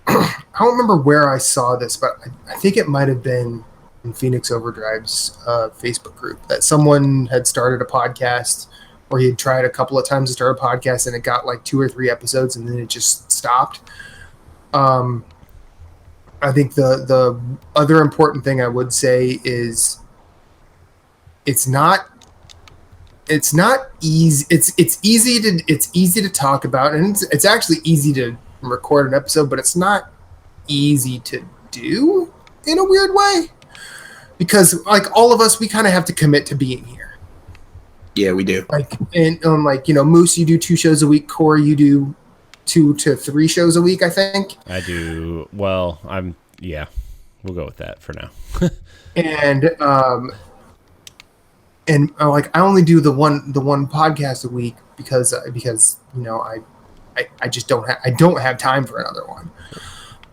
I don't remember where I saw this, but I think it might have been in Phoenix Overdrive's Facebook group that someone had started a podcast, or he had tried a couple of times to start a podcast, and it got like 2 or 3 episodes, and then it just stopped. I think the other important thing I would say is it's not easy. It's easy to talk about, and it's actually easy to record an episode, but it's not easy to do in a weird way, because like all of us, we kind of have to commit to being here. Yeah, we do. Like, and like, you know, Moose, you do 2 shows a week. Corey, you do 2 to 3 shows a week, I think. I do. Well, we'll go with that for now. And like, I only do the one podcast a week because you know, I just don't have time for another one.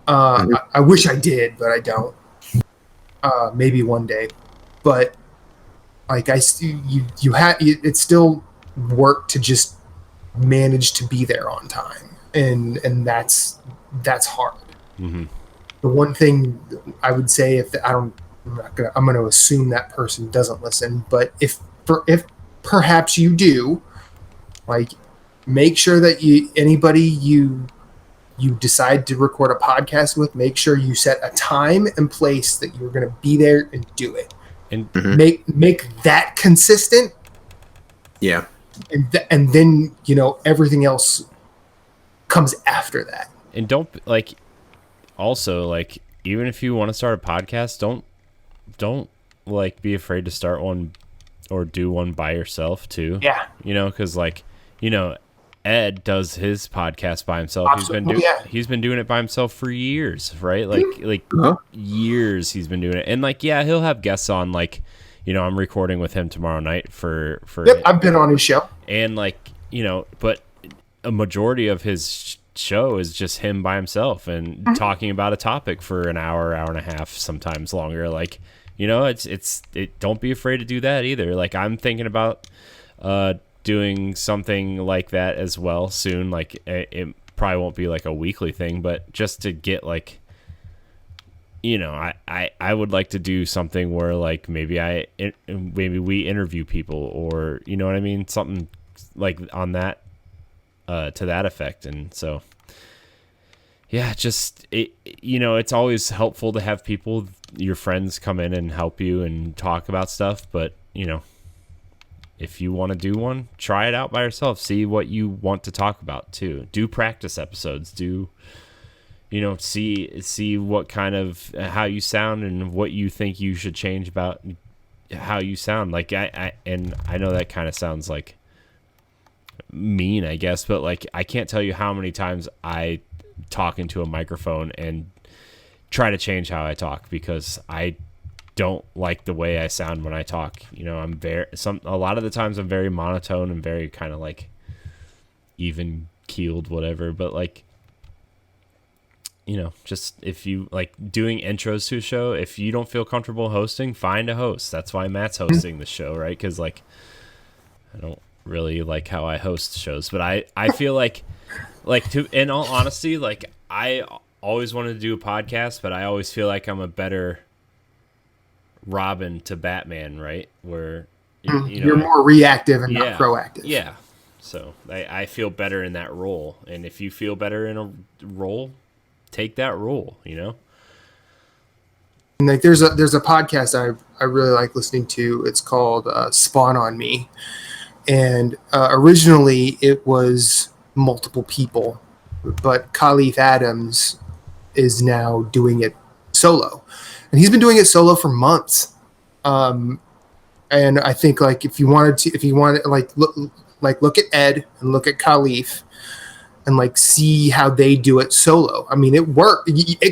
I wish I did, but I don't. Maybe one day, but like it's still work to just manage to be there on time, and that's hard. Mm-hmm. The one thing I would say, I'm going to assume that person doesn't listen, but if perhaps you do, like, make sure that anybody you decide to record a podcast with, make sure you set a time and place that you're going to be there and do it, and make that consistent. Yeah. And then, you know, everything else comes after that. And don't, like, also, like, even if you want to start a podcast, don't like be afraid to start one or do one by yourself too. Yeah. You know, because, like, you know, Ed does his podcast by himself. He's been doing it by himself for years, right? Like years he's been doing it. And like, yeah, he'll have guests on, like, you know, I'm recording with him tomorrow night for Yep, I've been on his show. And like, you know, but a majority of his show is just him by himself and talking about a topic for an hour and a half, sometimes longer. Like, you know, don't be afraid to do that either. Like, I'm thinking about doing something like that as well soon. Like, it probably won't be like a weekly thing, but just to get, like, you know, I would like to do something where, like, maybe we interview people, or, you know what I mean, something like on that to that effect. And so, yeah, you know, it's always helpful to have people, your friends, come in and help you and talk about stuff. But, you know, if you want to do one, try it out by yourself. See what you want to talk about too. Do practice episodes. Do, you know, see what kind of, how you sound and what you think you should change about how you sound. Like, I know that kind of sounds like mean, I guess, but like, I can't tell you how many times I talk into a microphone and try to change how I talk because I don't like the way I sound when I talk. You know, a lot of the times I'm very monotone and very kind of like even keeled, whatever. But like, you know, just if you like doing intros to a show, if you don't feel comfortable hosting, find a host. That's why Matt's hosting the show, right? Because like, I don't really like how I host shows, but I feel like in all honesty, like, I always wanted to do a podcast, but I always feel like I'm a better Robin to Batman, right? Where you know, you're more reactive and not proactive. Yeah. So I feel better in that role. And if you feel better in a role, take that role, you know? And like, there's a podcast I really like listening to. It's called Spawn on Me. And originally it was multiple people, but Khalif Adams is now doing it solo. And he's been doing it solo for months. And I think, like, if you wanted look at Ed and look at Khalif and like see how they do it solo. I mean, it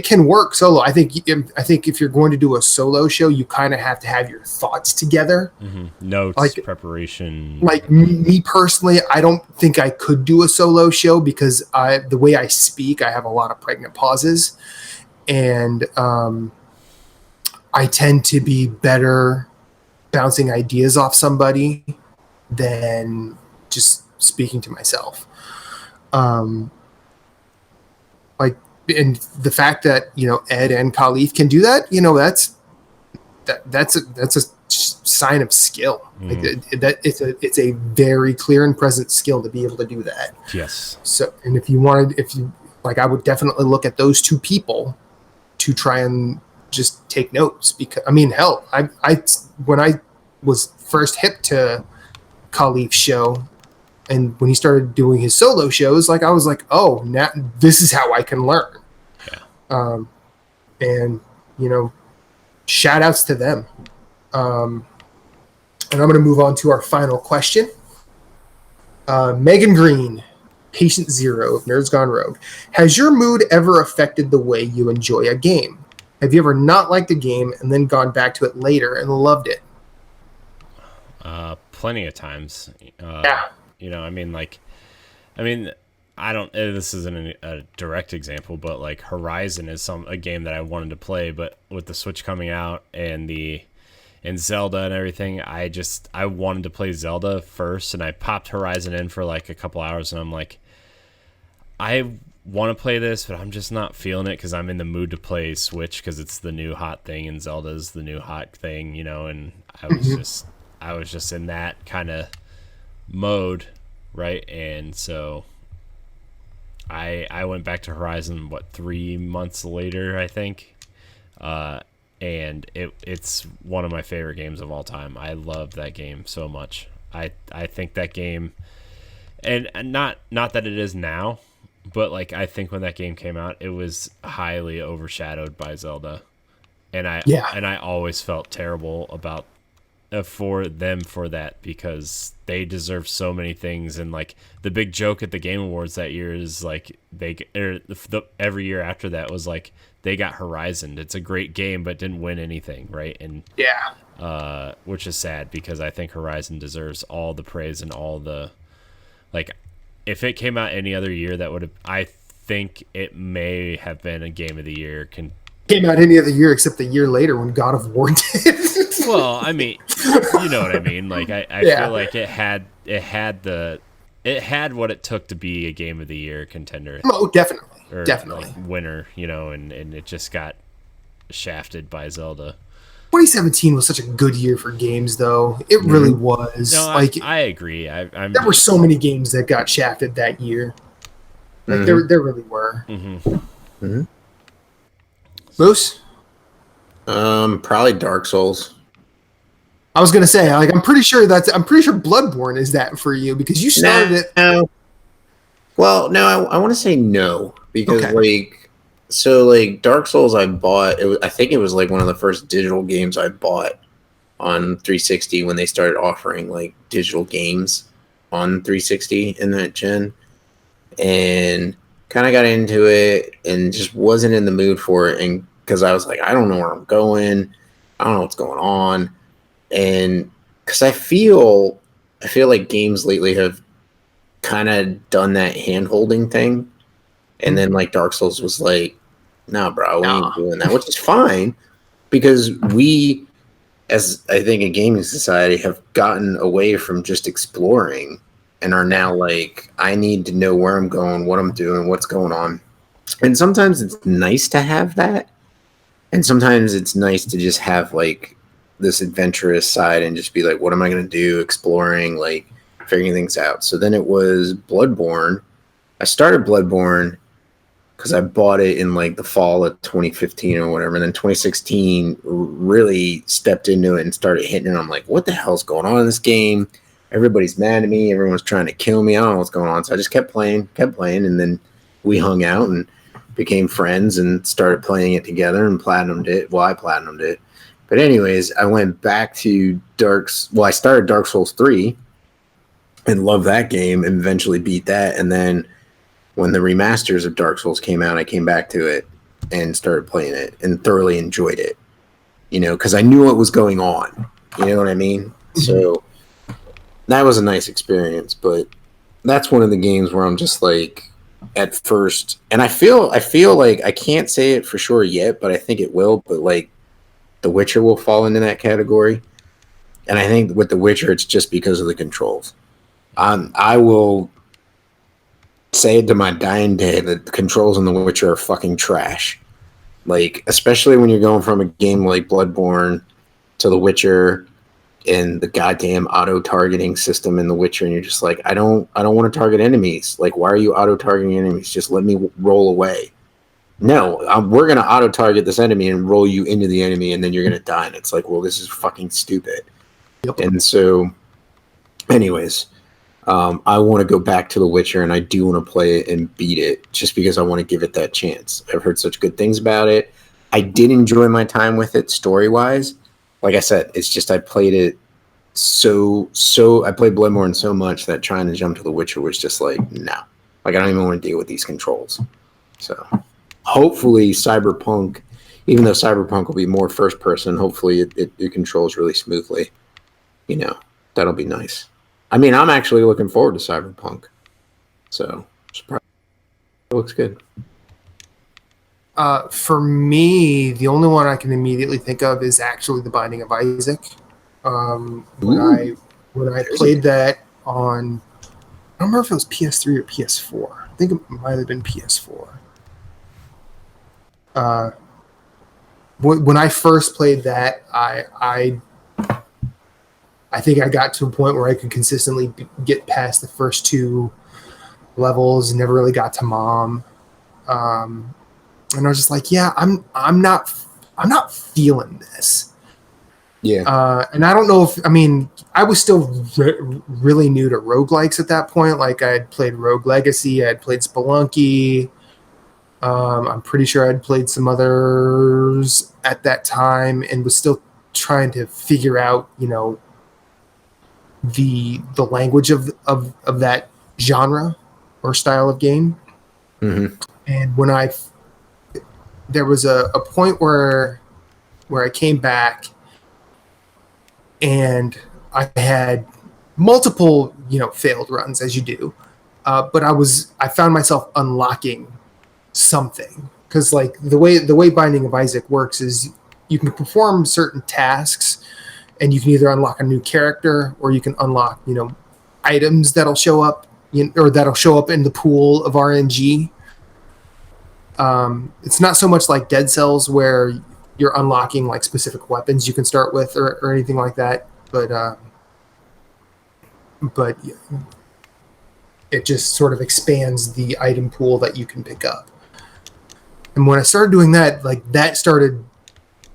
can work solo. I think if you're going to do a solo show, you kind of have to have your thoughts together. Mm-hmm. Notes, like, preparation. Like me personally, I don't think I could do a solo show because the way I speak, I have a lot of pregnant pauses, and I tend to be better bouncing ideas off somebody than just speaking to myself. Like, and the fact that, you know, Ed and Khalif can do that, you know, that's a sign of skill. Mm. Like, it's a very clear and present skill to be able to do that. Yes. So, and if you I would definitely look at those two people to try and just take notes. Because I mean, hell, I when I was first hip to Khalif's show, and when he started doing his solo shows, like I was like, oh, now this is how I can learn. Yeah. And shout outs to them. And I'm going to move on to our final question. Megan Green, Patient Zero of Nerds Gone Rogue. Has your mood ever affected the way you enjoy a game? Have you ever not liked a game and then gone back to it later and loved it? Plenty of times. Yeah. I don't. This isn't a direct example, but like Horizon is a game that I wanted to play, but with the Switch coming out and Zelda and everything, I wanted to play Zelda first, and I popped Horizon in for like a couple hours, and I'm like, I want to play this, but I'm just not feeling it because I'm in the mood to play Switch because it's the new hot thing, and Zelda's the new hot thing, and I was just in that kind of mode, right? And so I went back to Horizon 3 months later, I think. And it's one of my favorite games of all time. I love that game so much. I think that game, and not that it is now, but like I think when that game came out, it was highly overshadowed by Zelda, and I always felt terrible about for them for that because they deserve so many things. And like the big joke at the Game Awards that year is like every year after that was like they got Horizon. It's a great game, but didn't win anything, right? And which is sad because I think Horizon deserves all the praise and all the like. If it came out any other year, that would have. I think it may have been a Game of the Year. Came out any other year except the year later when God of War did. Well, I mean, you know what I mean. Like I feel like it had what it took to be a Game of the Year contender. Oh, definitely. Or Definitely. Like winner, and it just got shafted by Zelda. 2017 was such a good year for games, though. It really was. No, I agree. There were so many games that got shafted that year. Like there really were. Moose? Probably Dark Souls. I was gonna say, like, I'm pretty sure Bloodborne is that for you because you started it. No. Well, no, I want to say no because Dark Souls I bought. I think it was like one of the first digital games I bought on 360 when they started offering like digital games on 360 in that gen, and kind of got into it and just wasn't in the mood for it. And because I was like, I don't know where I'm going, I don't know what's going on, and because I feel like games lately have kind of done that hand-holding thing, and then like Dark Souls was like, nah bro, we ain't doing that, which is fine because we, as I think a gaming society, have gotten away from just exploring and are now like, I need to know where I'm going, what I'm doing, what's going on. And sometimes it's nice to have that, and sometimes it's nice to just have like this adventurous side and just be like, what am I going to do, exploring, like figuring things out. So then it was Bloodborne. I started Bloodborne because I bought it in like the fall of 2015 or whatever. And then 2016 really stepped into it and started hitting it. I'm like, what the hell's going on in this game? Everybody's mad at me. Everyone's trying to kill me. I don't know what's going on. So I just kept playing. And then we hung out and became friends and started playing it together and platinumed it. Well, I platinumed it. But anyways, I went back to I started Dark Souls 3 and loved that game and eventually beat that. And then when the remasters of Dark Souls came out, I came back to it and started playing it and thoroughly enjoyed it, because I knew what was going on. You know what I mean? So that was a nice experience, but that's one of the games where I'm just like, at first, and I feel like I can't say it for sure yet, but I think it will, but like The Witcher will fall into that category. And I think with The Witcher, it's just because of the controls. I will say it to my dying day that the controls in The Witcher are fucking trash. Like, especially when you're going from a game like Bloodborne to The Witcher and the goddamn auto-targeting system in The Witcher, and you're just like, I don't want to target enemies. Like, why are you auto-targeting enemies? Just let me roll away. no, we're going to auto-target this enemy and roll you into the enemy, and then you're going to die. And it's like, well, this is fucking stupid. Yep. And so, anyways, I want to go back to The Witcher, and I do want to play it and beat it just because I want to give it that chance. I've heard such good things about it. I did enjoy my time with it story-wise. Like I said, it's just I played it so I played Bloodborne so much that trying to jump to The Witcher was just like, no. Like, I don't even want to deal with these controls. So, hopefully Cyberpunk, even though Cyberpunk will be more first person, hopefully it controls really smoothly. You know, that'll be nice. I mean, I'm actually looking forward to Cyberpunk. So, surprise. It looks good. For me, the only one I can immediately think of is actually The Binding of Isaac. When I played that on, I don't remember if it was PS3 or PS4. I think it might have been PS4. When I first played that, I think I got to a point where I could consistently get past the first 2 levels. Never really got to Mom, and I was just like, yeah, I'm not feeling this. Yeah. And I don't know if, I mean, I was still really new to roguelikes at that point. Like, I had played Rogue Legacy, I had played Spelunky. I'm pretty sure I'd played some others at that time, and was still trying to figure out, you know, the language of that genre or style of game. Mm-hmm. And when there was a point where I came back, and I had multiple, you know, failed runs, as you do. But I found myself unlocking something, because like the way Binding of Isaac works is you can perform certain tasks, and you can either unlock a new character, or you can unlock, you know, items that'll show up, or that'll show up in the pool of RNG. It's not so much like Dead Cells where you're unlocking like specific weapons you can start with, or anything like that, but it just sort of expands the item pool that you can pick up. And when I started doing that, like, that started,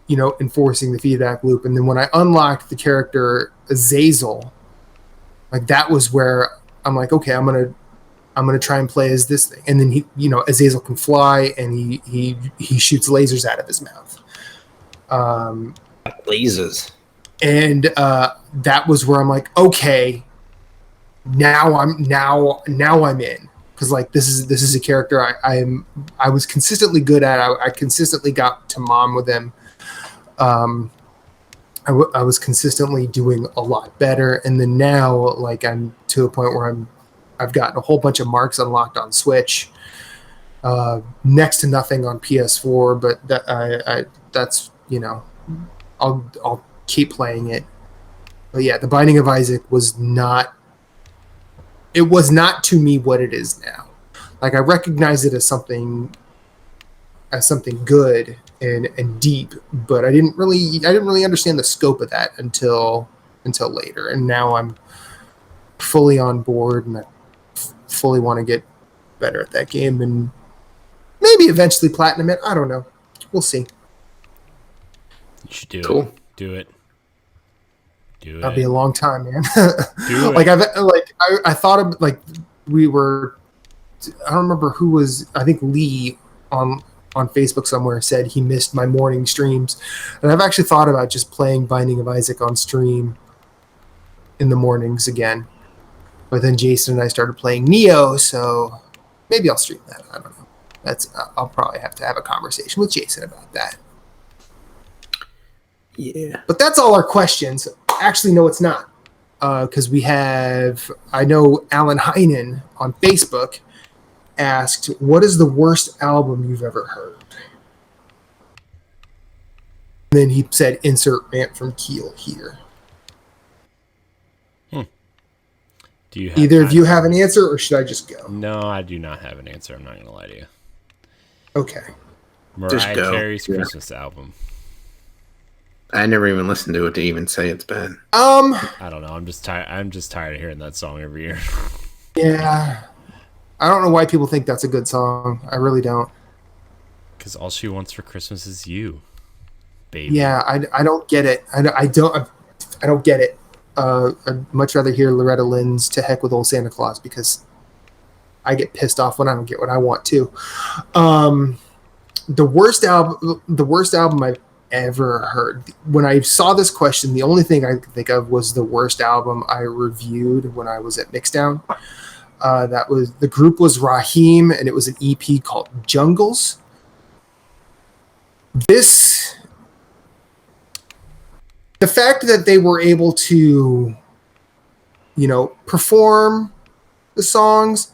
you know, enforcing the feedback loop. And then when I unlocked the character Azazel, like, that was where I'm like, okay, I'm gonna try and play as this thing. And then he, you know, Azazel can fly, and he shoots lasers out of his mouth. Lasers. And that was where I'm like, okay, now I'm in, because like this is a character I was consistently good at. I consistently got to Mom with him. I was consistently doing a lot better, and then now, like, I'm to a point where I've gotten a whole bunch of marks unlocked on Switch. Next to nothing on PS4, but that's, you know, I'll keep playing it. But yeah, The Binding of Isaac was not to me what it is now. Like, I recognize it as something good and deep, but I didn't really understand the scope of that until later. And now I'm fully on board, and I fully want to get better at that game, and maybe eventually platinum it. I don't know. We'll see. You should do Cool. it. Do it. That'll be a long time, man. Do it. Like, I thought of, like, we were, I don't remember who was, I think Lee on Facebook somewhere said he missed my morning streams, and I've actually thought about just playing Binding of Isaac on stream in the mornings again. But then Jason and I started playing Neo, so maybe I'll stream that. I don't know. I'll probably have to have a conversation with Jason about that. Yeah. But that's all our questions. Actually, no, it's not. Because I know Alan Heinen on Facebook asked, what is the worst album you've ever heard? And then he said, insert rant from Keel here. Do you have Either of you have an answer, or should I just go? No, I do not have an answer. I'm not going to lie to you. Okay. Mariah Carey's Christmas album. I never even listened to it to even say it's bad. I don't know. I'm just tired of hearing that song every year. Yeah. I don't know why people think that's a good song. I really don't. Because all she wants for Christmas is you, baby. Yeah, I don't get it. I don't get it. I'd much rather hear Loretta Lynn's "To Heck with Old Santa Claus" because I get pissed off when I don't get what I want to. The worst album I've ever heard. When I saw this question, the only thing I could think of was the worst album I reviewed when I was at Mixdown. The group was Raheem, and it was an EP called Jungles. The fact that they were able to, perform the songs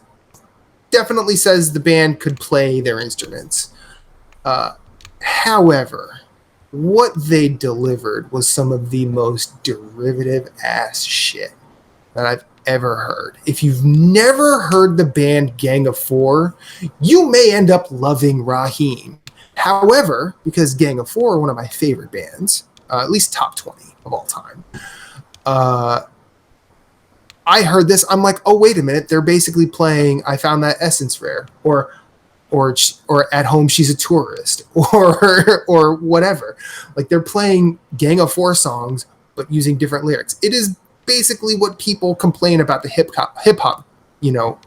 definitely says the band could play their instruments. However, what they delivered was some of the most derivative ass shit that I've ever heard. If you've never heard the band Gang of Four, you may end up loving Raheem. However, because Gang of Four are one of my favorite bands, at least top 20 of all time, I heard this. I'm like, oh, wait a minute. They're basically playing I Found That Essence Rare or At Home She's a Tourist or whatever. Like, they're playing Gang of Four songs but using different lyrics. It is basically what people complain about the hip hop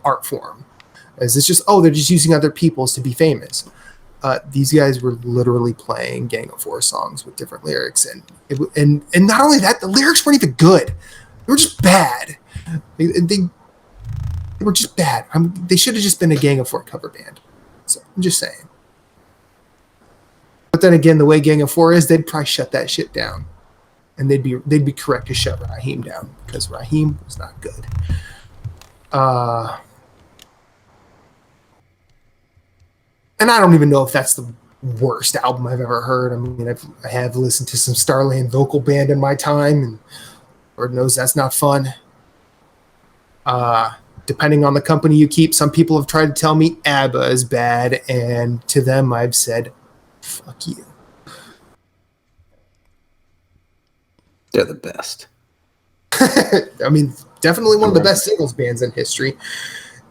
art form. Is it's just, they're just using other people's to be famous. These guys were literally playing Gang of Four songs with different lyrics, and not only that, the lyrics weren't even good. They were just bad. They were just bad. They should have just been a Gang of Four cover band. So I'm just saying. But then again, the way Gang of Four is, they'd probably shut that shit down, and they'd be correct to shut Raheem down because Raheem was not good. And I don't even know if that's the worst album I've ever heard. I mean, I have listened to some Starland Vocal Band in my time, and Lord knows that's not fun. Depending on the company you keep, some people have tried to tell me ABBA is bad, and to them I've said, fuck you. They're the best. I mean, definitely one of the best singles bands in history.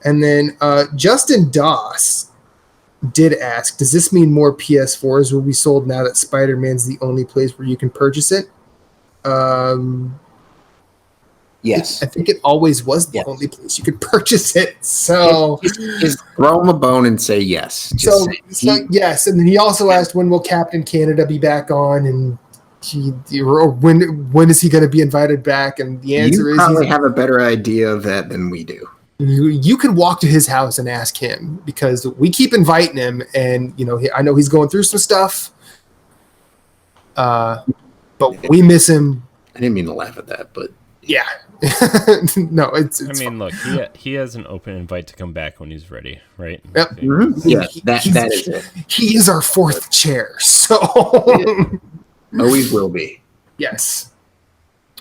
And then Justin Doss did ask, does this mean more PS4s will be sold now that Spider-Man's the only place where you can purchase it? Yes. I think it always was the only place you could purchase it. So just throw him a bone and say yes. Yes. And then he also asked, when will Captain Canada be back on? And when is he going to be invited back? And the answer is, you probably have a better idea of that than we do. You can walk to his house and ask him, because we keep inviting him, and I know he's going through some stuff, but we miss him. I didn't mean to laugh at that, but yeah. No, it's I mean, look, he has an open invite to come back when he's ready, right? Yep. Mm-hmm. Yeah, that is it. He is our fourth chair, so always will be. Yes.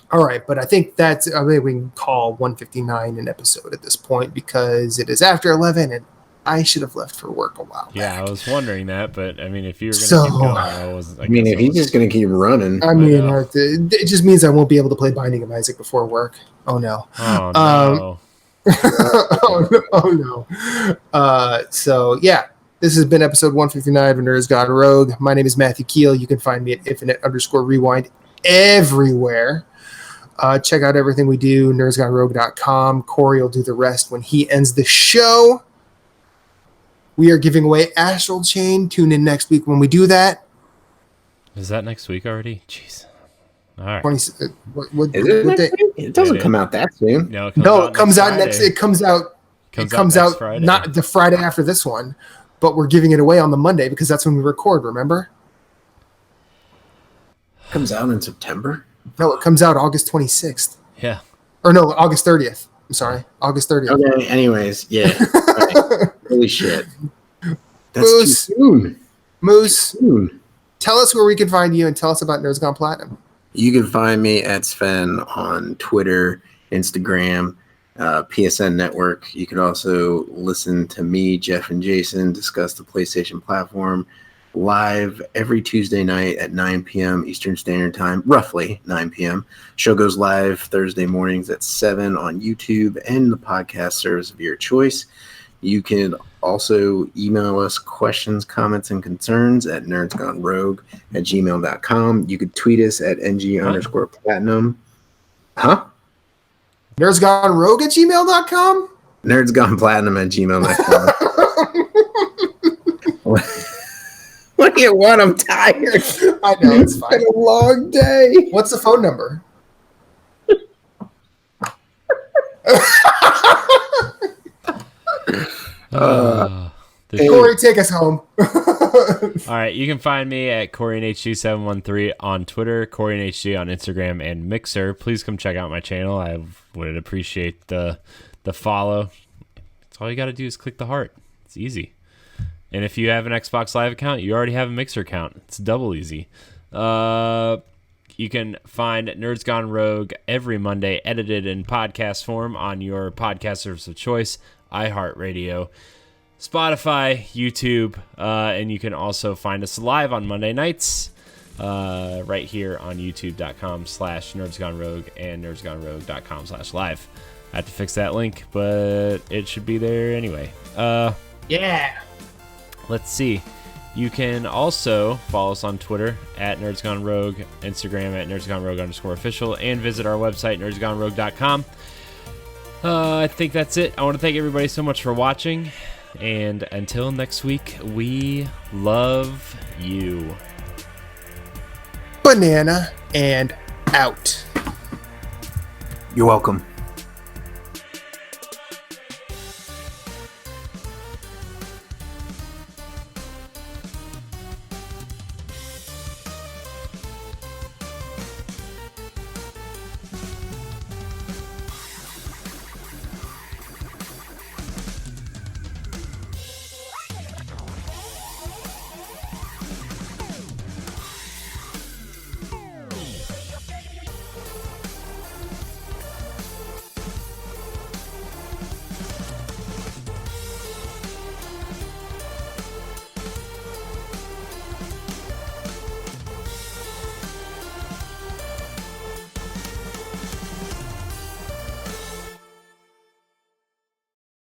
All right, but I think that's, we can call 159 an episode at this point, because it is after 11, and I should have left for work a while back. I was wondering that, but I mean, if you were going to keep going, if he's just going to keep running. I mean, it just means I won't be able to play Binding of Isaac before work. Oh, no. Oh, no. Oh, no. So, yeah, this has been episode 159 of Nerds Gone Rogue. My name is Matthew Keel. You can find me at infinite_rewind everywhere. Check out everything we do, nerdsgonerogue.com. Corey will do the rest when he ends the show. We are giving away Astral Chain. Tune in next week when we do that. Is that next week already? Jeez. All right. It doesn't come out that soon. No, it comes out next. It comes out Friday. Not the Friday after this one, but we're giving it away on the Monday because that's when we record. Remember? It comes out in September. No, it comes out August 26th. Yeah. Or no, August 30th. I'm sorry, August 30th. Okay. Anyways, yeah. Right. Holy shit. That's too soon. Moose. Tell us where we can find you, and tell us about Nerds Gone Platinum. You can find me at Sven on Twitter, Instagram, PSN Network. You can also listen to me, Jeff, and Jason discuss the PlayStation platform live every Tuesday night at 9 p.m. Eastern Standard Time, roughly 9 p.m. Show goes live Thursday mornings at 7 on YouTube and the podcast service of your choice. You can also email us questions, comments, and concerns at nerdsgonerogue@gmail.com. You could tweet us at ng_platinum. Huh? Nerdsgonerogue@gmail.com? Nerdsgoneplatinum@gmail.com. What do you want? I'm tired. I know, it's fine. It's been a long day. What's the phone number? Corey, take us home. All right, you can find me at CoreyNHG713 on Twitter, CoreyNHG on Instagram and Mixer. Please come check out my channel. I would appreciate the follow. That's all you got to do is click the heart. It's easy. And if you have an Xbox Live account, you already have a Mixer account. It's double easy. You can find Nerds Gone Rogue every Monday, edited in podcast form on your podcast service of choice, iHeartRadio, Spotify, YouTube, and you can also find us live on Monday nights right here on youtube.com/nerdsgonerogue and nerdsgonerogue.com/live. I have to fix that link, but it should be there anyway. Yeah. Let's see. You can also follow us on Twitter at nerdsgonerogue, Instagram at nerdsgonerogue_official, and visit our website, nerdsgonerogue.com. I think that's it. I want to thank everybody so much for watching. And until next week, we love you. Banana and out. You're welcome.